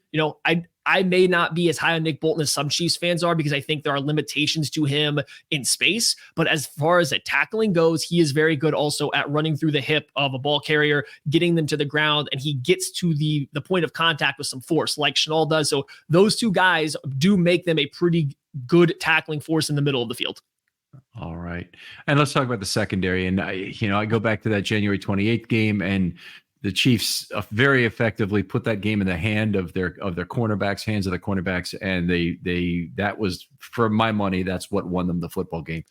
I may not be as high on Nick Bolton as some Chiefs fans are, because I think there are limitations to him in space. But as far as tackling goes, he is very good also at running through the hip of a ball carrier, getting them to the ground, and he gets to the point of contact with some force like Shenault does. So those two guys do make them a pretty good tackling force in the middle of the field. All right. And let's talk about the secondary. And I go back to that January 28th game, and the Chiefs very effectively put that game in the hands of their cornerbacks, and that was, for my money, that's what won them the football game.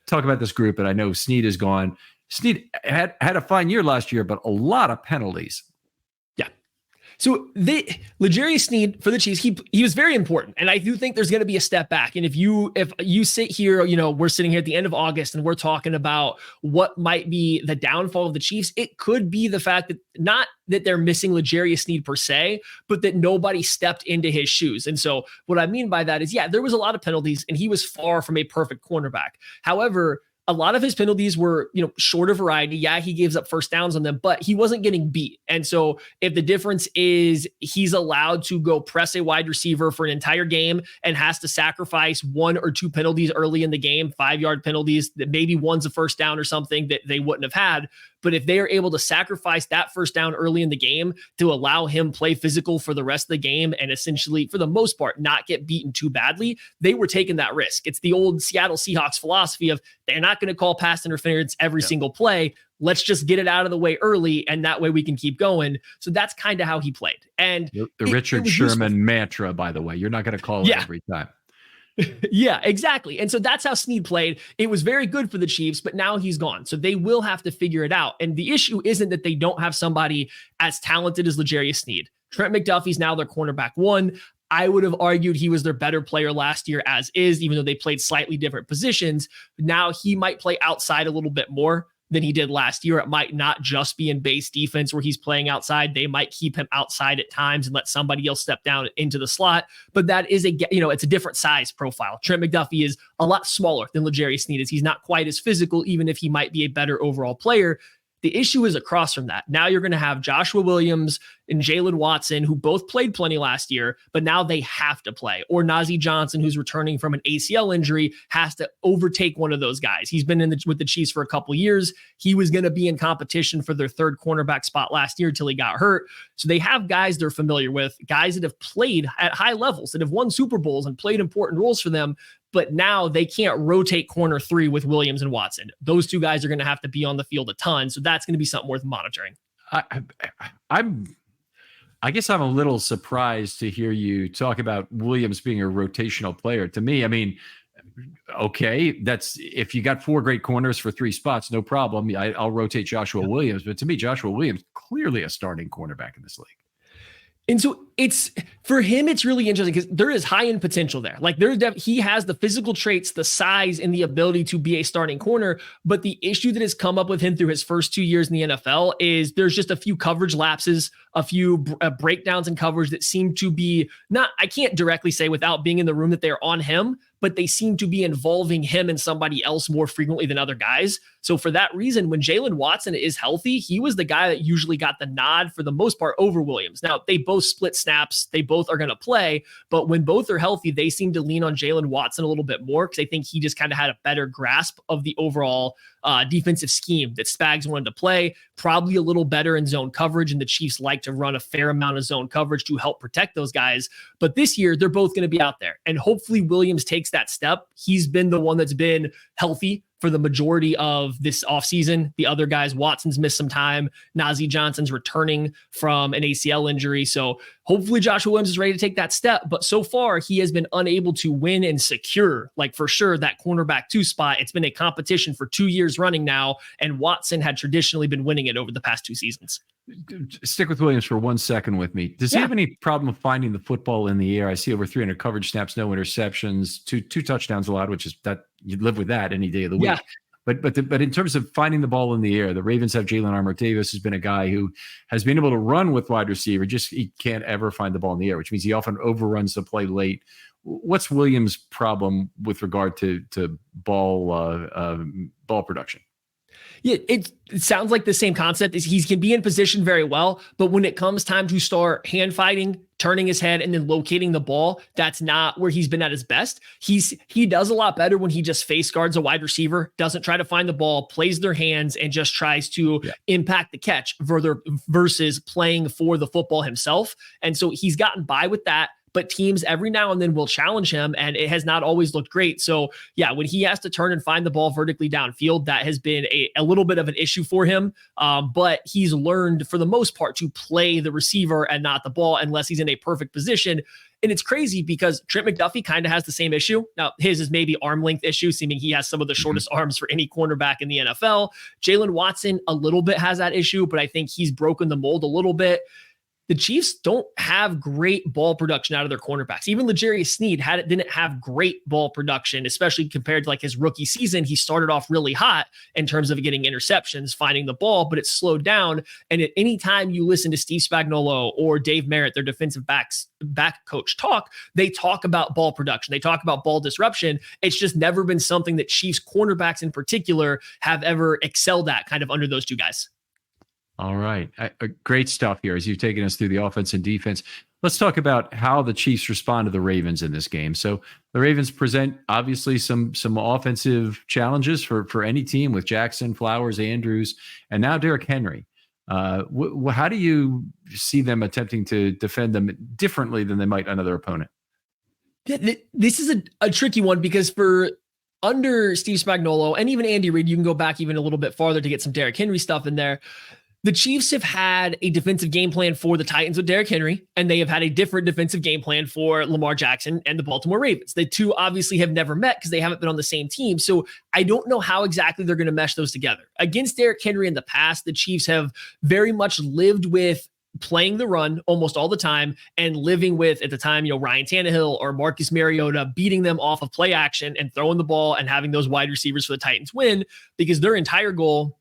Talk about this group, and I know Snead is gone. Snead had a fine year last year, but a lot of penalties. Yeah. So L'Jarius Sneed for the Chiefs, he was very important, and I do think there's going to be a step back. And if you sit here, we're sitting here at the end of August, and we're talking about what might be the downfall of the Chiefs. It could be the fact that not that they're missing L'Jarius Sneed per se, but that nobody stepped into his shoes. And so what I mean by that is, yeah, there was a lot of penalties, and he was far from a perfect cornerback. However, a lot of his penalties were, shorter variety. Yeah, he gives up first downs on them, but he wasn't getting beat. And so if the difference is he's allowed to go press a wide receiver for an entire game and has to sacrifice 1 or 2 penalties early in the game, 5-yard penalties, that maybe one's a first down or something that they wouldn't have had. But if they are able to sacrifice that first down early in the game to allow him play physical for the rest of the game and essentially, for the most part, not get beaten too badly, they were taking that risk. It's the old Seattle Seahawks philosophy of they're not going to call pass interference every single play. Let's just get it out of the way early, and that way we can keep going. So that's kind of how he played. And the Richard Sherman mantra, by the way, you're not going to call it every time. Yeah, exactly. And so that's how Snead played. It was very good for the Chiefs, but now he's gone. So they will have to figure it out. And the issue isn't that they don't have somebody as talented as L'Jarius Sneed. Trent McDuffie's now their cornerback 1. I would have argued he was their better player last year as is, even though they played slightly different positions. Now he might play outside a little bit more than he did last year. It might not just be in base defense where he's playing outside. They might keep him outside at times and let somebody else step down into the slot. But that is it's a different size profile. Trent McDuffie is a lot smaller than L'Jarius Sneed is. He's not quite as physical, even if he might be a better overall player. The issue is across from that. Now you're going to have Joshua Williams and Jalen Watson, who both played plenty last year, but now they have to play. Or Najee Johnson, who's returning from an ACL injury, has to overtake one of those guys. He's been with the Chiefs for a couple years. He was going to be in competition for their 3rd cornerback spot last year until he got hurt. So they have guys they're familiar with, guys that have played at high levels, that have won Super Bowls and played important roles for them. But now they can't rotate corner 3 with Williams and Watson. Those 2 guys are going to have to be on the field a ton. So that's going to be something worth monitoring. I guess I'm a little surprised to hear you talk about Williams being a rotational player. To me, I mean, okay, that's if you got 4 great corners for 3 spots, no problem. I'll rotate Joshua Williams. But to me, Joshua Williams clearly a starting cornerback in this league. And so It's for him, it's really interesting because there is high end potential there. Like he has the physical traits, the size, and the ability to be a starting corner. But the issue that has come up with him through his first 2 years in the NFL is there's just a few coverage lapses, a few breakdowns in coverage that seem to be not, I can't directly say without being in the room that they're on him, but they seem to be involving him and somebody else more frequently than other guys. So for that reason, when Jaylen Watson is healthy, he was the guy that usually got the nod for the most part over Williams. Now, they both split snaps. They both are going to play, but when both are healthy, they seem to lean on Jaylen Watson a little bit more because I think he just kind of had a better grasp of the overall defensive scheme that Spags wanted to play, probably a little better in zone coverage, and the Chiefs like to run a fair amount of zone coverage to help protect those guys. But this year, they're both going to be out there, and hopefully Williams takes that step. He's been the one that's been healthy for the majority of this offseason. The other guys, Watson's missed some time. Najee Johnson's returning from an ACL injury. So hopefully Joshua Williams is ready to take that step. But so far, he has been unable to win and secure, like for sure, that cornerback 2 spot. It's been a competition for 2 years running now, and Watson had traditionally been winning it over the past 2 seasons. Stick with Williams for 1 second with me. Does he have any problem finding the football in the air? I see over 300 coverage snaps, no interceptions, two touchdowns allowed, which is that you'd live with that any day of the week. Yeah. But in terms of finding the ball in the air, the Ravens have Jalen Armour-Davis, who's been a guy who has been able to run with wide receiver, just he can't ever find the ball in the air, which means he often overruns the play late. What's Williams' problem with regard to ball production? Yeah, it sounds like the same concept. Is he can be in position very well, but when it comes time to start hand fighting, turning his head, and then locating the ball, that's not where he's been at his best. He does a lot better when he just face guards a wide receiver, doesn't try to find the ball, plays their hands, and just tries to impact the catch versus playing for the football himself. And so he's gotten by with that. But teams every now and then will challenge him, and it has not always looked great. So yeah, when he has to turn and find the ball vertically downfield, that has been a little bit of an issue for him. But he's learned for the most part to play the receiver and not the ball unless he's in a perfect position. And it's crazy because Trent McDuffie kind of has the same issue. Now, his is maybe arm length issue, seeming he has some of the shortest arms for any cornerback in the NFL. Jaylen Watson a little bit has that issue, but I think he's broken the mold a little bit. The Chiefs don't have great ball production out of their cornerbacks. Even L'Jarius Sneed didn't have great ball production, especially compared to like his rookie season. He started off really hot in terms of getting interceptions, finding the ball, but it slowed down. And at any time you listen to Steve Spagnuolo or Dave Merritt, their defensive back coach talk, they talk about ball production. They talk about ball disruption. It's just never been something that Chiefs cornerbacks in particular have ever excelled at kind of under those two guys. All right. Great stuff here as you've taken us through the offense and defense. Let's talk about how the Chiefs respond to the Ravens in this game. So the Ravens present obviously some offensive challenges for any team with Jackson, Flowers, Andrews, and now Derrick Henry. How do you see them attempting to defend them differently than they might another opponent? This is a tricky one because for under Steve Spagnuolo and even Andy Reid, you can go back even a little bit farther to get some Derrick Henry stuff in there. The Chiefs have had a defensive game plan for the Titans with Derrick Henry, and they have had a different defensive game plan for Lamar Jackson and the Baltimore Ravens. The two obviously have never met because they haven't been on the same team. So I don't know how exactly they're going to mesh those together. Against Derrick Henry in the past, the Chiefs have very much lived with playing the run almost all the time and living with, at the time, Ryan Tannehill or Marcus Mariota beating them off of play action and throwing the ball and having those wide receivers for the Titans win because their entire goal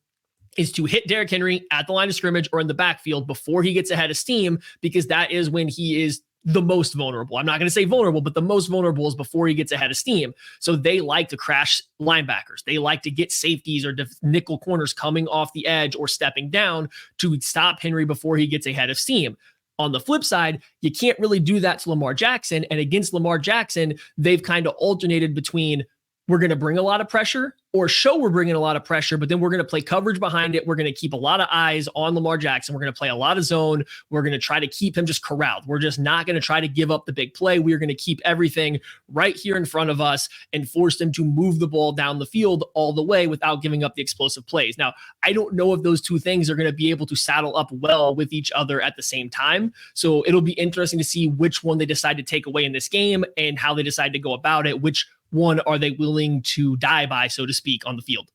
is to hit Derrick Henry at the line of scrimmage or in the backfield before he gets ahead of steam, because that is when he is the most vulnerable. I'm not going to say vulnerable, but the most vulnerable is before he gets ahead of steam. So they like to crash linebackers. They like to get safeties or nickel corners coming off the edge or stepping down to stop Henry before he gets ahead of steam. On the flip side, you can't really do that to Lamar Jackson. And against Lamar Jackson, they've kind of alternated between we're going to bring a lot of pressure or show we're bringing a lot of pressure, but then we're going to play coverage behind it. We're going to keep a lot of eyes on Lamar Jackson. We're going to play a lot of zone. We're going to try to keep him just corralled. We're just not going to try to give up the big play. We're going to keep everything right here in front of us and force them to move the ball down the field all the way without giving up the explosive plays. Now, I don't know if those two things are going to be able to saddle up well with each other at the same time. So it'll be interesting to see which one they decide to take away in this game and how they decide to go about it, which one are they willing to die by, so to speak, on the field.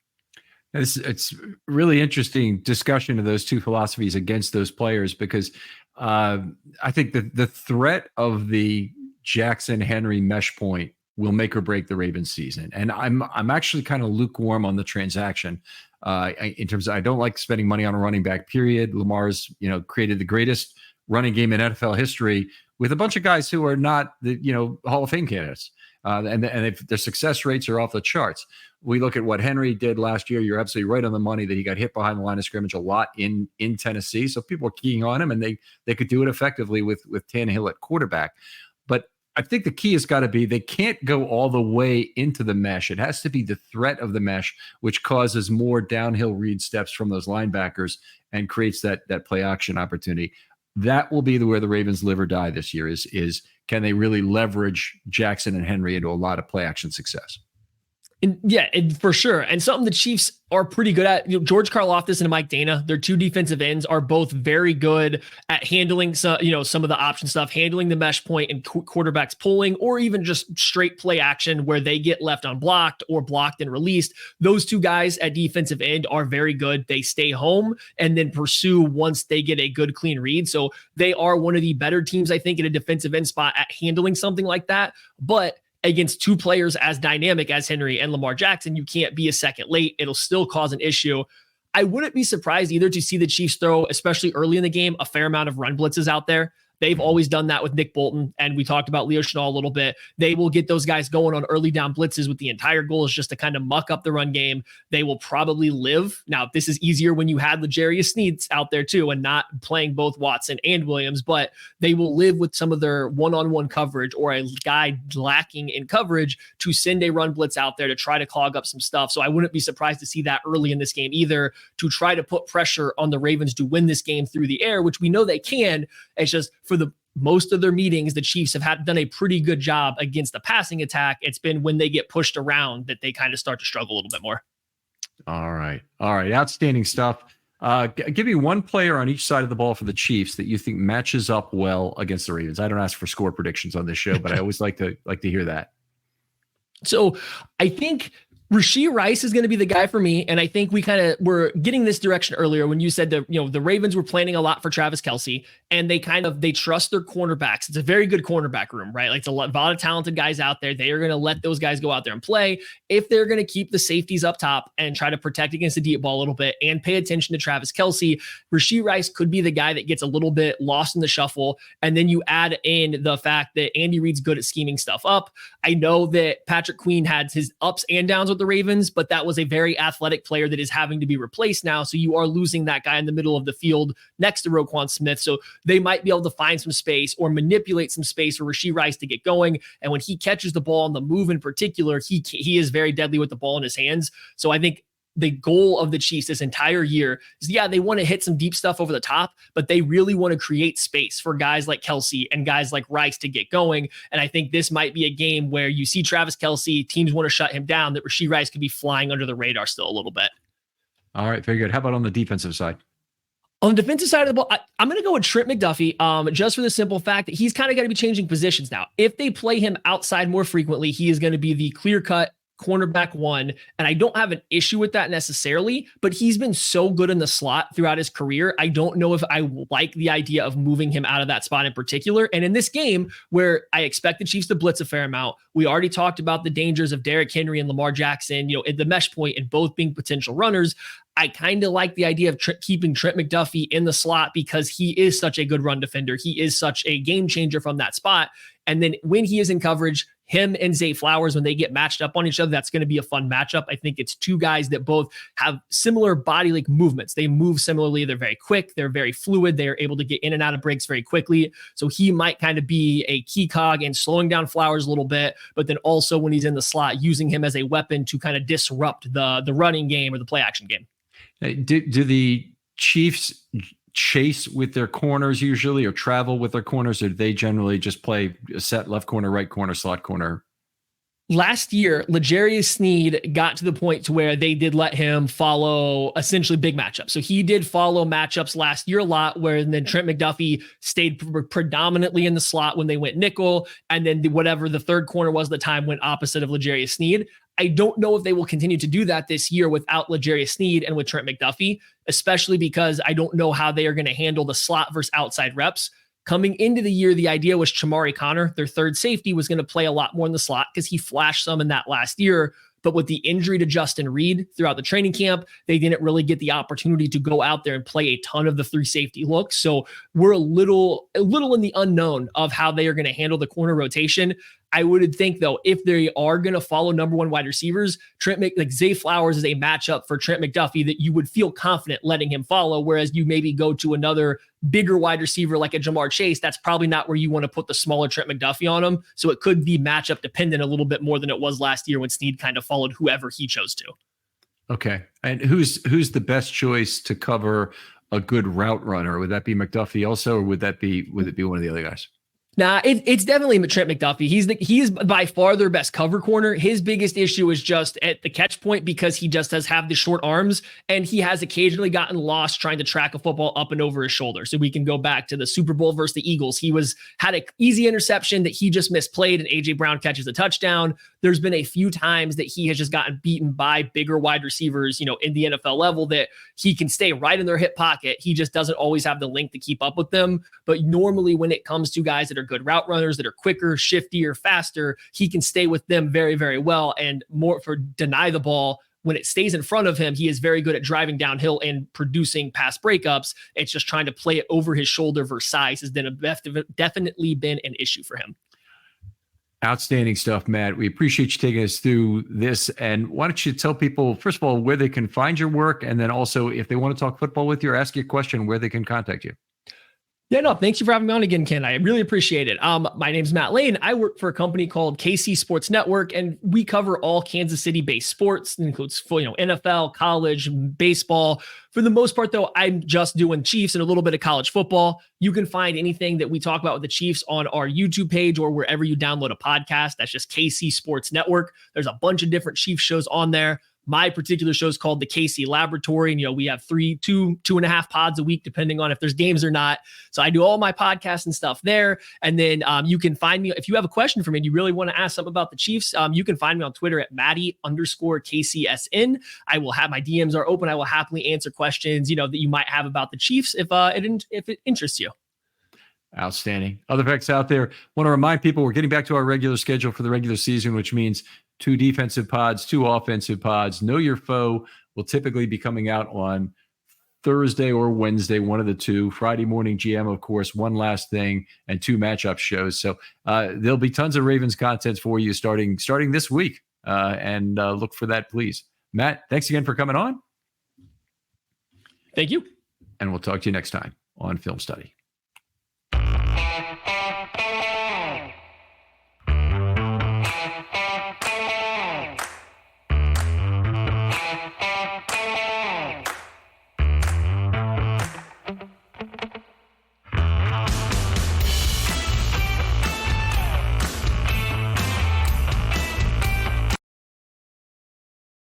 It's really interesting discussion of those two philosophies against those players, because I think that the threat of the Jackson Henry mesh point will make or break the Ravens season. And I'm actually kind of lukewarm on the transaction. In terms of, I don't like spending money on a running back, period. Lamar's, created the greatest running game in NFL history with a bunch of guys who are not the, Hall of Fame candidates. And if their success rates are off the charts. We look at what Henry did last year. You're absolutely right on the money that he got hit behind the line of scrimmage a lot in Tennessee. So people are keying on him, and they could do it effectively with Tannehill at quarterback. But I think the key has got to be they can't go all the way into the mesh. It has to be the threat of the mesh, which causes more downhill read steps from those linebackers and creates that play action opportunity. That will be where the Ravens live or die this year is can they really leverage Jackson and Henry into a lot of play action success? For sure. And something the Chiefs are pretty good at. George Karlaftis and Mike Dana, their two defensive ends, are both very good at handling some of the option stuff, handling the mesh point and quarterbacks pulling, or even just straight play action where they get left unblocked or blocked and released. Those two guys at defensive end are very good. They stay home and then pursue once they get a good, clean read. So they are one of the better teams, I think, in a defensive end spot at handling something like that. But against two players as dynamic as Henry and Lamar Jackson, you can't be a second late. It'll still cause an issue. I wouldn't be surprised either to see the Chiefs throw, especially early in the game, a fair amount of run blitzes out there. They've always done that with Nick Bolton, and we talked about Leo Chenal a little bit. They will get those guys going on early down blitzes with the entire goal is just to kind of muck up the run game. They will probably live. Now, this is easier when you had L'Jarius Sneed out there too and not playing both Watson and Williams, but they will live with some of their one-on-one coverage or a guy lacking in coverage to send a run blitz out there to try to clog up some stuff. So I wouldn't be surprised to see that early in this game either, to try to put pressure on the Ravens to win this game through the air, which we know they can. It's just for the most of their meetings, the Chiefs have done a pretty good job against the passing attack. It's been when they get pushed around that they kind of start to struggle a little bit more. All right. Outstanding stuff. Give me one player on each side of the ball for the Chiefs that you think matches up well against the Ravens. I don't ask for score predictions on this show, but I always like to hear that. So I think Rashee Rice is going to be the guy for me. And I think we kind of were getting this direction earlier when you said that, the Ravens were planning a lot for Travis Kelce, and they trust their cornerbacks. It's a very good cornerback room, right? Like it's a lot of talented guys out there. They are going to let those guys go out there and play. If they're going to keep the safeties up top and try to protect against the deep ball a little bit and pay attention to Travis Kelce, Rashee Rice could be the guy that gets a little bit lost in the shuffle. And then you add in the fact that Andy Reid's good at scheming stuff up. I know that Patrick Queen had his ups and downs with the Ravens, but that was a very athletic player that is having to be replaced now. So you are losing that guy in the middle of the field next to Roquan Smith. So they might be able to find some space or manipulate some space for Rashee Rice to get going. And when he catches the ball on the move in particular, he is very deadly with the ball in his hands. So I think the goal of the Chiefs this entire year is, they want to hit some deep stuff over the top, but they really want to create space for guys like Kelce and guys like Rice to get going. And I think this might be a game where you see Travis Kelce, teams want to shut him down, that Rashee Rice could be flying under the radar still a little bit. All right, very good. How about on the defensive side? On the defensive side of the ball, I'm going to go with Trent McDuffie, just for the simple fact that he's kind of going to be changing positions now. If they play him outside more frequently, he is going to be the clear-cut cornerback one. And I don't have an issue with that necessarily, but he's been so good in the slot throughout his career. I don't know if I like the idea of moving him out of that spot in particular. And in this game where I expect the Chiefs to blitz a fair amount, we already talked about the dangers of Derrick Henry and Lamar Jackson, at the mesh point and both being potential runners. I kind of like the idea of keeping Trent McDuffie in the slot because he is such a good run defender. He is such a game changer from that spot. And then when he is in coverage, him and Zay Flowers, when they get matched up on each other, that's going to be a fun matchup. I think it's two guys that both have similar body like movements. They move similarly. They're very quick. They're very fluid. They're able to get in and out of breaks very quickly. So he might kind of be a key cog in slowing down Flowers a little bit, but then also when he's in the slot, using him as a weapon to kind of disrupt the running game or the play action game. Do the Chiefs chase with their corners usually, or travel with their corners, or do they generally just play a set left corner, right corner, slot corner? Last year, L'Jarius Sneed got to the point to where they did let him follow essentially big matchups. So he did follow matchups last year a lot, where then Trent McDuffie stayed predominantly in the slot when they went nickel, and then whatever the third corner was at the time went opposite of L'Jarius Sneed. I don't know if they will continue to do that this year without L'Jarius Sneed and with Trent McDuffie, especially because I don't know how they are going to handle the slot versus outside reps. Coming into the year, the idea was Chamari Connor, their third safety, was going to play a lot more in the slot because he flashed some in that last year. But with the injury to Justin Reed throughout the training camp, they didn't really get the opportunity to go out there and play a ton of the three safety looks. So we're a little in the unknown of how they are going to handle the corner rotation. I would think, though, if they are going to follow number one wide receivers, Zay Flowers is a matchup for Trent McDuffie that you would feel confident letting him follow, whereas you maybe go to another bigger wide receiver like a Jamar Chase. That's probably not where you want to put the smaller Trent McDuffie on him. So it could be matchup dependent a little bit more than it was last year when Sneed kind of followed whoever he chose to. Okay. And who's the best choice to cover a good route runner? Would that be McDuffie also, or would it be one of the other guys? Nah, it's definitely Trent McDuffie. He is by far their best cover corner. His biggest issue is just at the catch point because he just does have the short arms, and he has occasionally gotten lost trying to track a football up and over his shoulder. So we can go back to the Super Bowl versus the Eagles. He had an easy interception that he just misplayed, and A.J. Brown catches a touchdown. There's been a few times that he has just gotten beaten by bigger wide receivers, in the NFL level, that he can stay right in their hip pocket. He just doesn't always have the length to keep up with them. But normally when it comes to guys that are good route runners, that are quicker, shiftier, faster, he can stay with them very, very well. And more for deny the ball, when it stays in front of him, he is very good at driving downhill and producing pass breakups. It's just trying to play it over his shoulder versus size has definitely been an issue for him. Outstanding stuff, Matt. We appreciate you taking us through this. And why don't you tell people, first of all, where they can find your work, and then also if they want to talk football with you or ask you a question, where they can contact you. Yeah, no, thanks you for having me on again, Ken. I really appreciate it. My name's Matt Lane. I work for a company called KC Sports Network, and we cover all Kansas City-based sports. It includes NFL, college, baseball. For the most part, though, I'm just doing Chiefs and a little bit of college football. You can find anything that we talk about with the Chiefs on our YouTube page or wherever you download a podcast. That's just KC Sports Network. There's a bunch of different Chiefs shows on there. My particular show is called the KC Laboratory. And, we have 2.5 pods a week, depending on if there's games or not. So I do all my podcasts and stuff there. And then you can find me if you have a question for me and you really want to ask something about the Chiefs. You can find me on Twitter at Matty_KCSN. I will have my DMs are open. I will happily answer questions, that you might have about the Chiefs if it interests you. Outstanding. Other facts out there. Want to remind people we're getting back to our regular schedule for the regular season, which means 2 defensive pods, 2 offensive pods. Know Your Foe will typically be coming out on Thursday or Wednesday, one of the two. Friday morning GM, of course, one last thing, and 2 matchup shows. So there'll be tons of Ravens content for you starting this week. And look for that, please. Matt, thanks again for coming on. Thank you. And we'll talk to you next time on Film Study.